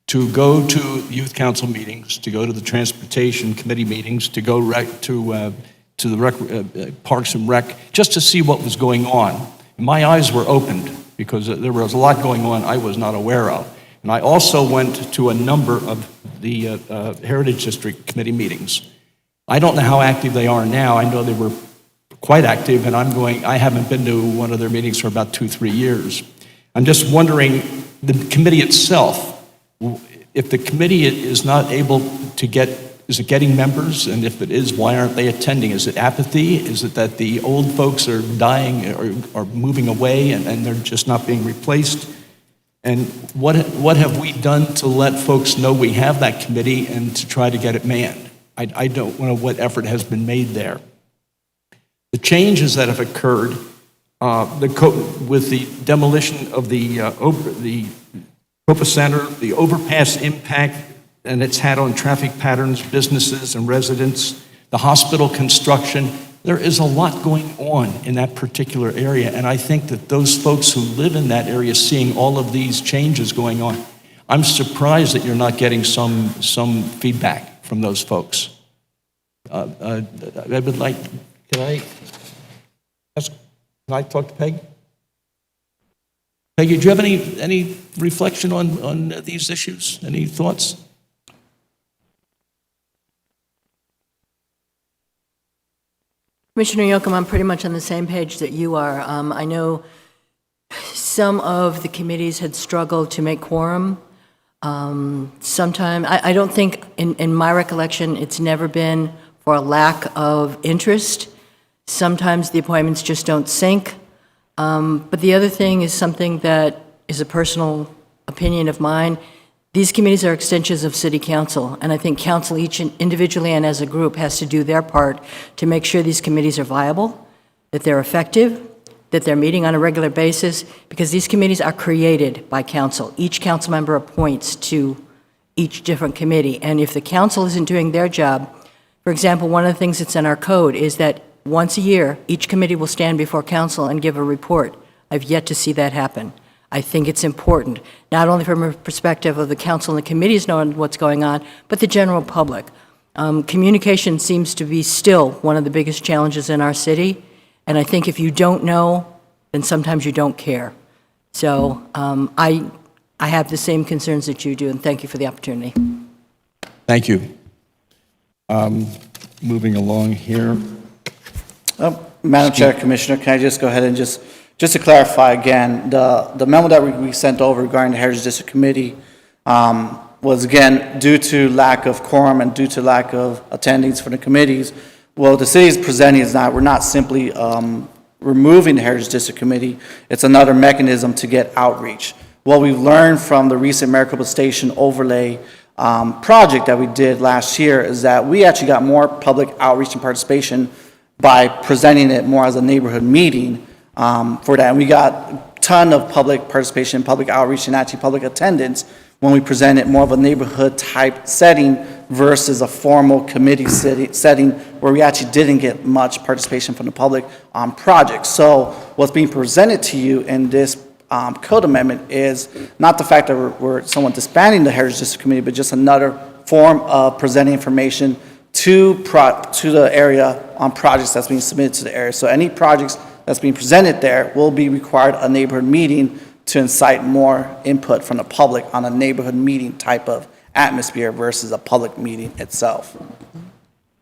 to go to youth council meetings, to go to the transportation committee meetings, to go to the Parks and Rec, just to see what was going on. My eyes were opened because there was a lot going on I was not aware of. And I also went to a number of the Heritage District committee meetings. I don't know how active they are now. I know they were quite active, and I haven't been to one of their meetings for about 2-3 years. I'm just wondering, the committee itself, if the committee is not able to is it getting members? And if it is, why aren't they attending? Is it apathy? Is it that the old folks are dying or moving away and they're just not being replaced? And what have we done to let folks know we have that committee and to try to get it manned? I don't know what effort has been made there. The changes that have occurred with the demolition of the Copa Center, the overpass impact and it's had on traffic patterns, businesses and residents, the hospital construction. There is a lot going on in that particular area, and I think that those folks who live in that area seeing all of these changes going on, I'm surprised that you're not getting some feedback from those folks. I would like, can I talk to Peg? Peggy, do you have any reflection on these issues? Any thoughts? Commissioner Yocum, I'm pretty much on the same page that you are. I know some of the committees had struggled to make quorum. Sometime, I don't think, in my recollection, it's never been for a lack of interest. Sometimes the appointments just don't sync. But the other thing is something that is a personal opinion of mine. These committees are extensions of city council, and I think council, each individually and as a group, has to do their part to make sure these committees are viable, that they're effective, that they're meeting on a regular basis, because these committees are created by council. Each council member appoints to each different committee, and if the council isn't doing their job, for example, one of the things that's in our code is that once a year, each committee will stand before council and give a report. I've yet to see that happen. I think it's important, not only from a perspective of the council and the committees knowing what's going on, but the general public. Communication seems to be still one of the biggest challenges in our city, and I think if you don't know, then sometimes you don't care. So I have the same concerns that you do, and thank you for the opportunity. Thank you. Moving along here. Madam Chair, Commissioner, can I just go ahead and just to clarify again, the memo that we sent over regarding the Heritage District Committee was, again, due to lack of quorum and due to lack of attendings for the committees. Well, the city is presenting is not, we're not simply removing the Heritage District Committee. It's another mechanism to get outreach. What we've learned from the recent Maricopa Station overlay project that we did last year is that we actually got more public outreach and participation by presenting it more as a neighborhood meeting for that. And we got ton of public participation, public outreach, and actually public attendance when we presented more of a neighborhood type setting versus a formal committee setting where we actually didn't get much participation from the public on projects. So what's being presented to you in this code amendment is not the fact that we're somewhat disbanding the Heritage District Committee, but just another form of presenting information to the area on projects that's being submitted to the area. So any projects that's being presented there will be required a neighborhood meeting to incite more input from the public on a neighborhood meeting type of atmosphere versus a public meeting itself.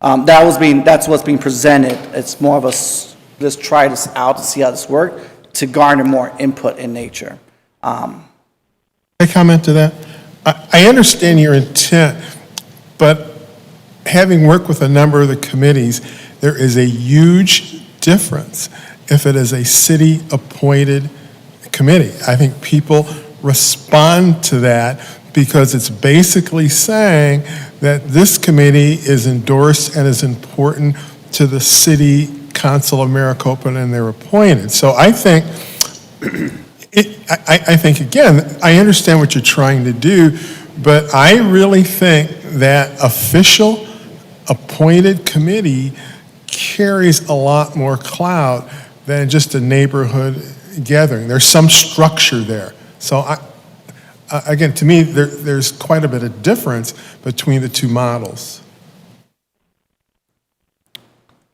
That's what's being presented. It's more of let's try this out to see how this works to garner more input in nature. Can I comment to that? I understand your intent, but having worked with a number of the committees, there is a huge difference if it is a city-appointed committee. I think people respond to that because it's basically saying that this committee is endorsed and is important to the city council of Maricopa and they're appointed. So I think, I think again, I understand what you're trying to do, but I really think that official appointed committee carries a lot more clout than just a neighborhood gathering. There's some structure there. So again, to me, there's quite a bit of difference between the two models.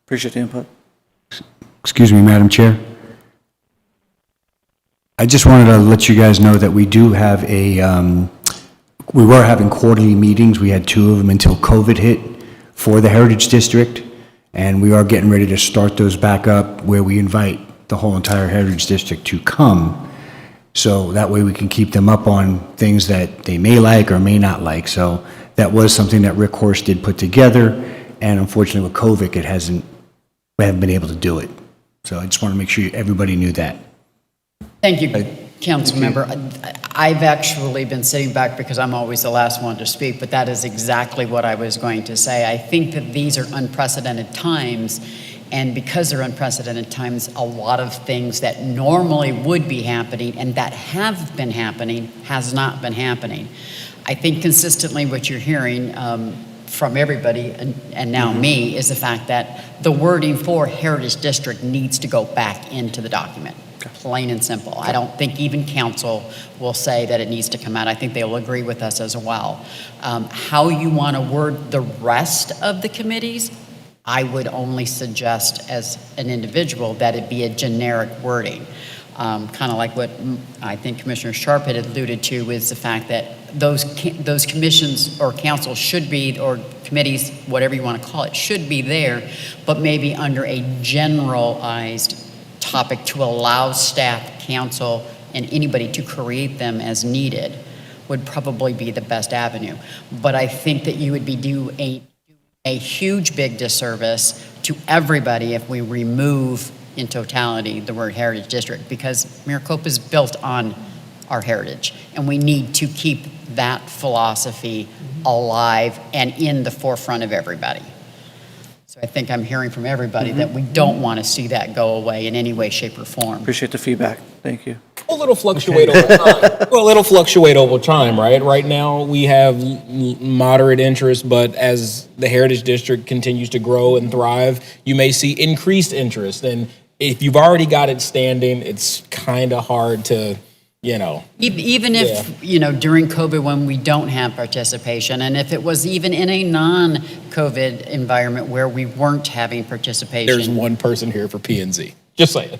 Appreciate the input. Excuse me, Madam Chair. I just wanted to let you guys know that we do have we were having quarterly meetings. We had 2 of them until COVID hit for the Heritage District, and we are getting ready to start those back up where we invite the whole entire Heritage District to come. So that way we can keep them up on things that they may like or may not like. So that was something that Rick Horst did put together, and unfortunately with COVID, we haven't been able to do it. So I just want to make sure everybody knew that. Thank you, council member. I've actually been sitting back because I'm always the last one to speak, but that is exactly what I was going to say. I think that these are unprecedented times, and because they're unprecedented times, a lot of things that normally would be happening and that have been happening has not been happening. I think consistently what you're hearing from everybody, and now me, is the fact that the wording for Heritage District needs to go back into the document. Plain and simple. I don't think even council will say that it needs to come out. I think they'll agree with us as well. How you want to word the rest of the committees, I would only suggest as an individual that it be a generic wording. Kind of like what I think Commissioner Sharp had alluded to, is the fact that those commissions or councils should be, or committees, whatever you want to call it, should be there, but maybe under a generalized topic to allow staff, council, and anybody to create them as needed would probably be the best avenue. But I think that you would be doing a huge big disservice to everybody if we remove in totality the word Heritage District, because Maricopa is built on our heritage, and we need to keep that philosophy alive and in the forefront of everybody. So I think I'm hearing from everybody that we don't want to see that go away in any way, shape, or form. Appreciate the feedback. Thank you. Well, it'll fluctuate over time. Well, it'll fluctuate over time, right? Right now, we have moderate interest, but as the Heritage District continues to grow and thrive, you may see increased interest. And if you've already got it standing, it's kind of hard to, Even if, during COVID when we don't have participation, and if it was even in a non-COVID environment where we weren't having participation. There's one person here for P&Z. Just saying.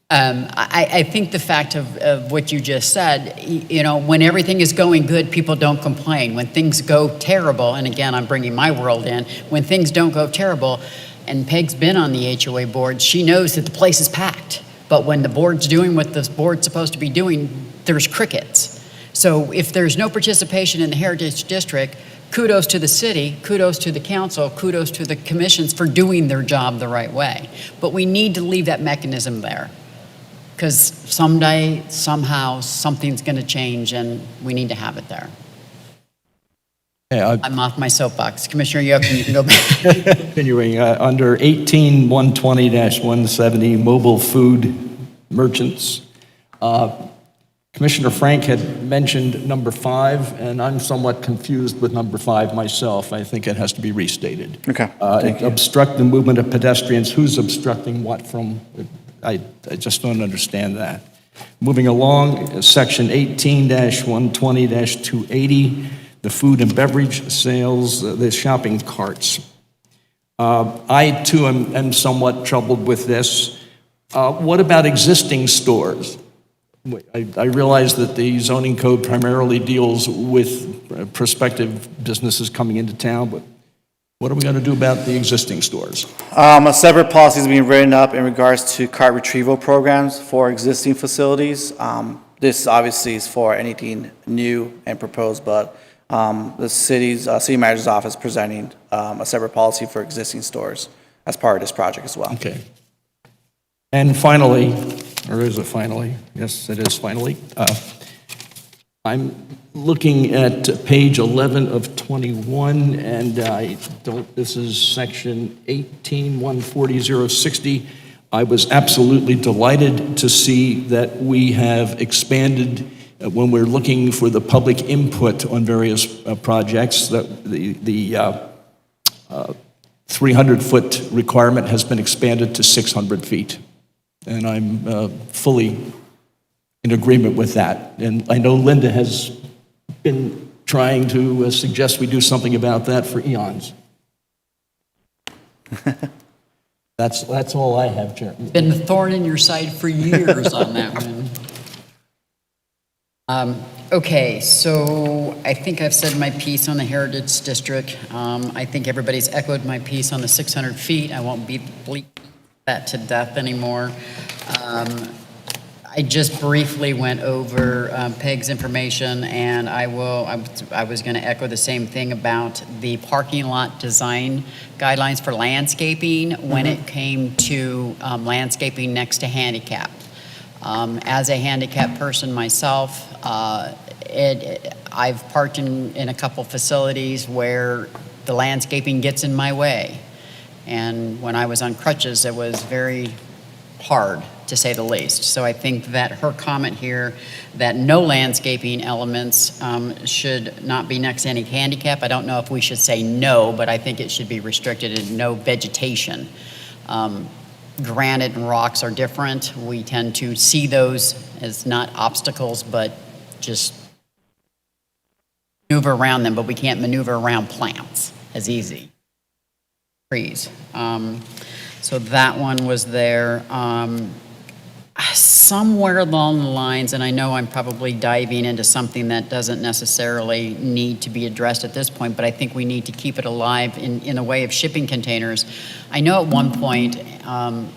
I think the fact of what you just said, when everything is going good, people don't complain. When things go terrible, and again, I'm bringing my world in, when things don't go terrible, and Peg's been on the HOA board, she knows that the place is packed. But when the board's doing what the board's supposed to be doing, there's crickets. So if there's no participation in the Heritage District, kudos to the city, kudos to the council, kudos to the commissions for doing their job the right way. But we need to leave that mechanism there, because someday, somehow, something's going to change, and we need to have it there. Yeah, I'm off my soapbox. Commissioner Yoakum, you can go back. continuing, under 18120-170, mobile food merchants. Commissioner Frank had mentioned number 5, and I'm somewhat confused with number 5 myself. I think it has to be restated. Okay, thank you. Obstruct the movement of pedestrians. Who's obstructing what from? I just don't understand that. Moving along, section 18-120-280, the food and beverage sales, the shopping carts. I too am somewhat troubled with this. What about existing stores? I realize that the zoning code primarily deals with prospective businesses coming into town, but what are we going to do about the existing stores? A separate policy is being written up in regards to cart retrieval programs for existing facilities. This obviously is for anything new and proposed, but the city manager's office presenting a separate policy for existing stores as part of this project as well. Okay. And finally, or is it finally? Yes, it is finally. I'm looking at page 11 of 21, and this is section 18-140-060. I was absolutely delighted to see that we have expanded when we're looking for the public input on various projects, that the 300-foot requirement has been expanded to 600 feet. And I'm fully in agreement with that. And I know Linda has been trying to suggest we do something about that for eons. That's all I have, Chairman. Been a thorn in your side for years on that one. Okay, so I think I've said my piece on the Heritage District. I think everybody's echoed my piece on the 600 feet. I won't bleep that to death anymore. I just briefly went over Peg's information, and I was going to echo the same thing about the parking lot design guidelines for landscaping when it came to landscaping next to handicap. As a handicapped person myself, I've parked in a couple facilities where the landscaping gets in my way. And when I was on crutches, it was very hard, to say the least. So I think that her comment here that no landscaping elements should not be next to any handicap, I don't know if we should say no, but I think it should be restricted and no vegetation. Granite and rocks are different. We tend to see those as not obstacles, but just maneuver around them, but we can't maneuver around plants as easy. Trees. So that one was there. Somewhere along the lines, and I know I'm probably diving into something that doesn't necessarily need to be addressed at this point, but I think we need to keep it alive in a way of shipping containers. I know at one point, and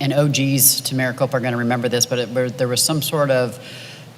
OGs to Maricopa are going to remember this, but there was some sort of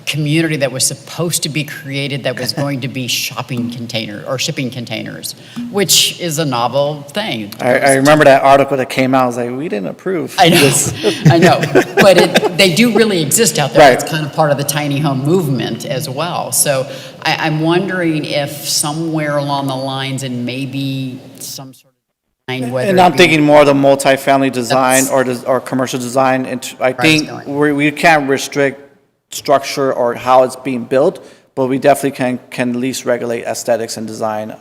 community that was supposed to be created that was going to be shipping containers, which is a novel thing. I remember that article that came out. I was like, we didn't approve I know, this. I know, but they do really exist out there. Right. It's kind of part of the tiny home movement as well. So I'm wondering if somewhere along the lines, and maybe some sort of design, whether And I'm thinking more of the multifamily design or commercial design. And I think we can't restrict structure or how it's being built, but we definitely can at least regulate aesthetics and design,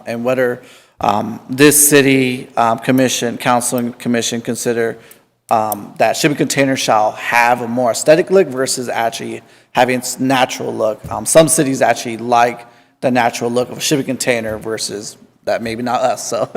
and whether this city council and commission consider that shipping containers shall have a more aesthetic look versus actually having its natural look. Some cities actually like the natural look of a shipping container versus that, maybe not us. So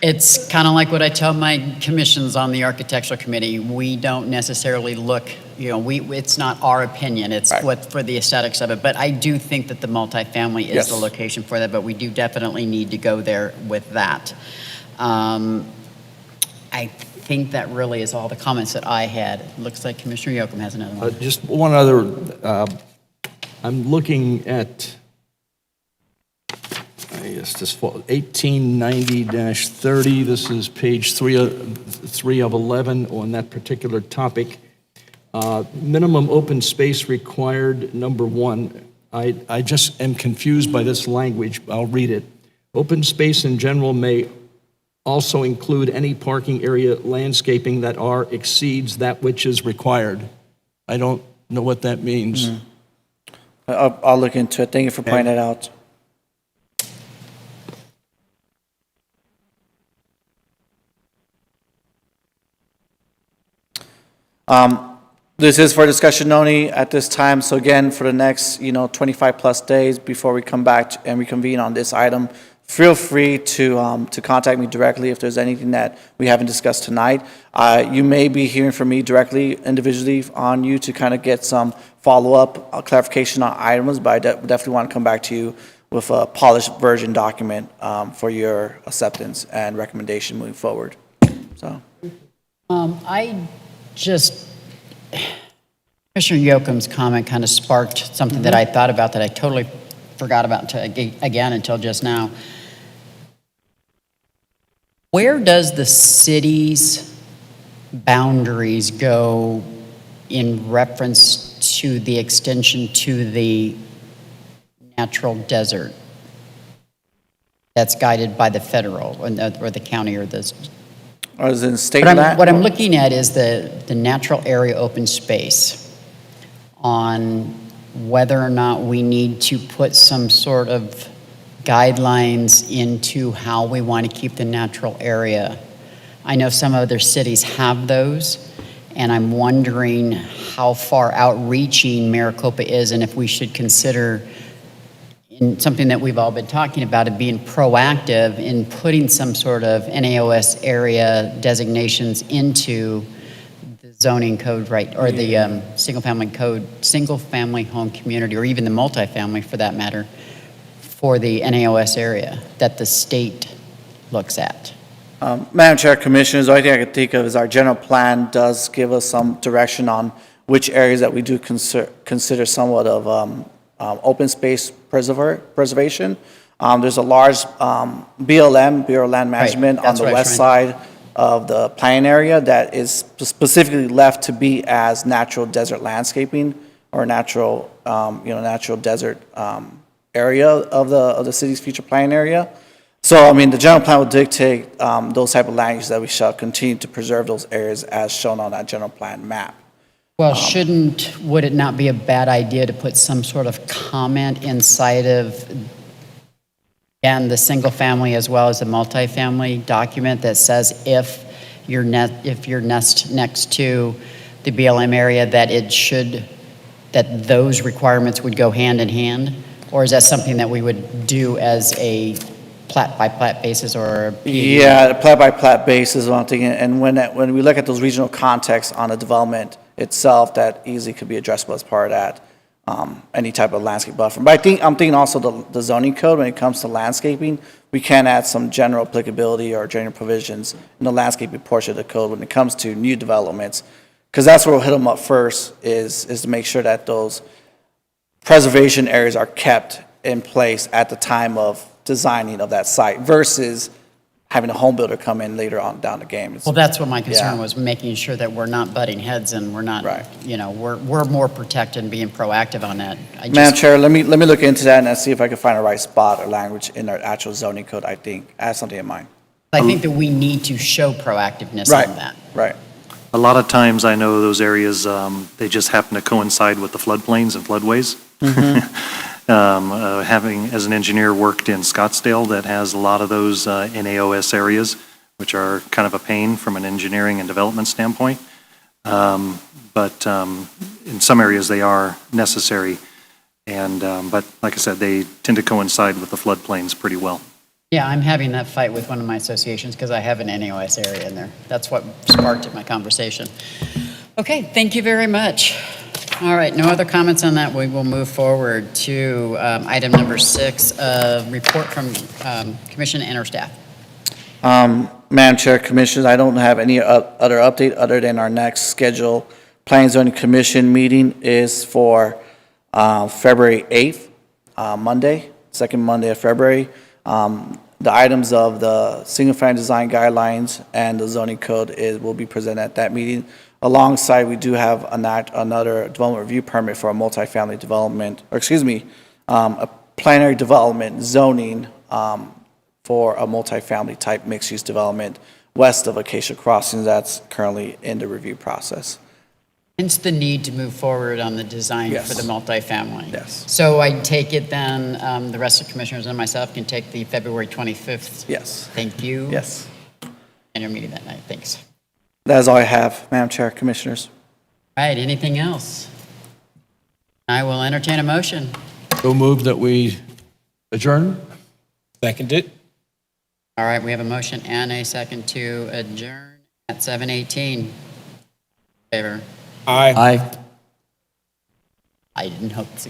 It's kind of like what I tell my commissions on the architectural committee. We don't necessarily look, it's not our opinion. It's Right. what for the aesthetics of it. But I do think that the multifamily is Yes. the location for that. But we do definitely need to go there with that. I think that really is all the comments that I had. It looks like Commissioner Yoakum has another one. Just one other, I'm looking at, I guess this 1890-30, this is page 3 of 11 on that particular topic. Minimum open space required, number 1. I just am confused by this language. I'll read it. Open space in general may also include any parking area landscaping that exceeds that which is required. I don't know what that means. I'll look into it. Thank you for pointing it out. This is for discussion only at this time. So again, for the next, 25 plus days before we come back and reconvene on this item, feel free to contact me directly if there's anything that we haven't discussed tonight. You may be hearing from me directly, individually on you to kind of get some follow-up clarification on items, but I definitely want to come back to you with a polished version document for your acceptance and recommendation moving forward. So. Commissioner Yoakum's comment kind of sparked something that I thought about that I totally forgot about again until just now. Where does the city's boundaries go in reference to the extension to the natural desert that's guided by the federal or the county or the... Or is it in state What land? I'm looking at is the natural area open space on whether or not we need to put some sort of guidelines into how we want to keep the natural area. I know some other cities have those, and I'm wondering how far outreaching Maricopa is and if we should consider in something that we've all been talking about, of being proactive in putting some sort of NAOS area designations into the zoning code, right, or the single-family code, single-family home community, or even the multifamily for that matter, for the NAOS area that the state looks at. Madam Chair, Commissioners, the only thing I can think of is our general plan does give us some direction on which areas that we do consider somewhat of open space preservation. There's a large BLM, Bureau of Land Management, on the west side of the planning area that is specifically left to be as natural desert landscaping or natural desert area of the city's future planning area. So, the general plan will dictate those type of land uses that we shall continue to preserve those areas as shown on that general plan map. Well, would it not be a bad idea to put some sort of comment inside of, and the single family as well as the multifamily document that says if you're nest next to the BLM area, that those requirements would go hand in hand? Or is that something that we would do as a plat-by-plat basis or? Yeah, plat-by-plat basis is what I'm thinking. And when we look at those regional contexts on the development itself, that easily could be addressable as part of that, any type of landscape buffer. But I'm thinking also the zoning code when it comes to landscaping, we can add some general applicability or general provisions in the landscaping portion of the code when it comes to new developments. Because that's where we'll hit them up first is to make sure that those preservation areas are kept in place at the time of designing of that site versus having a home builder come in later on down the game. Well, that's what my concern was, making sure that we're not butting heads and we're not, we're more protected and being proactive on that. Madam Chair, let me look into that and see if I can find a right spot or language in our actual zoning code. I think I have something in mind. I think that we need to show proactiveness on that. Right. A lot of times I know those areas, they just happen to coincide with the floodplains and floodways. Having, as an engineer, worked in Scottsdale that has a lot of those NAOS areas, which are kind of a pain from an engineering and development standpoint. But in some areas they are necessary. But like I said, they tend to coincide with the floodplains pretty well. Yeah, I'm having that fight with one of my associations because I have an NAOS area in there. That's what sparked my conversation. Okay, thank you very much. All right, no other comments on that. We will move forward to item number 6, report from Commission and our staff. Madam Chair, Commissioners, I don't have any other update other than our next scheduled Planning and Zoning Commission meeting is for February 8th, Monday, second Monday of February. The items of the single-family design guidelines and the zoning code will be presented at that meeting. Alongside, we do have another development review permit for a multifamily development, a plenary development zoning for for a multifamily type mixed-use development west of Acacia Crossings that's currently in the review process. Hence the need to move forward on the design Yes. for the multifamily. Yes. So I take it then, the rest of the commissioners and myself can take the February 25th. Yes. Thank you. Yes. And your meeting that night. Thanks. That is all I have, Madam Chair, Commissioners. All right, anything else? I will entertain a motion. So move that we adjourn? Seconded. All right, we have a motion and a second to adjourn at 7:18. Favor? Aye. Aye. I didn't hope so.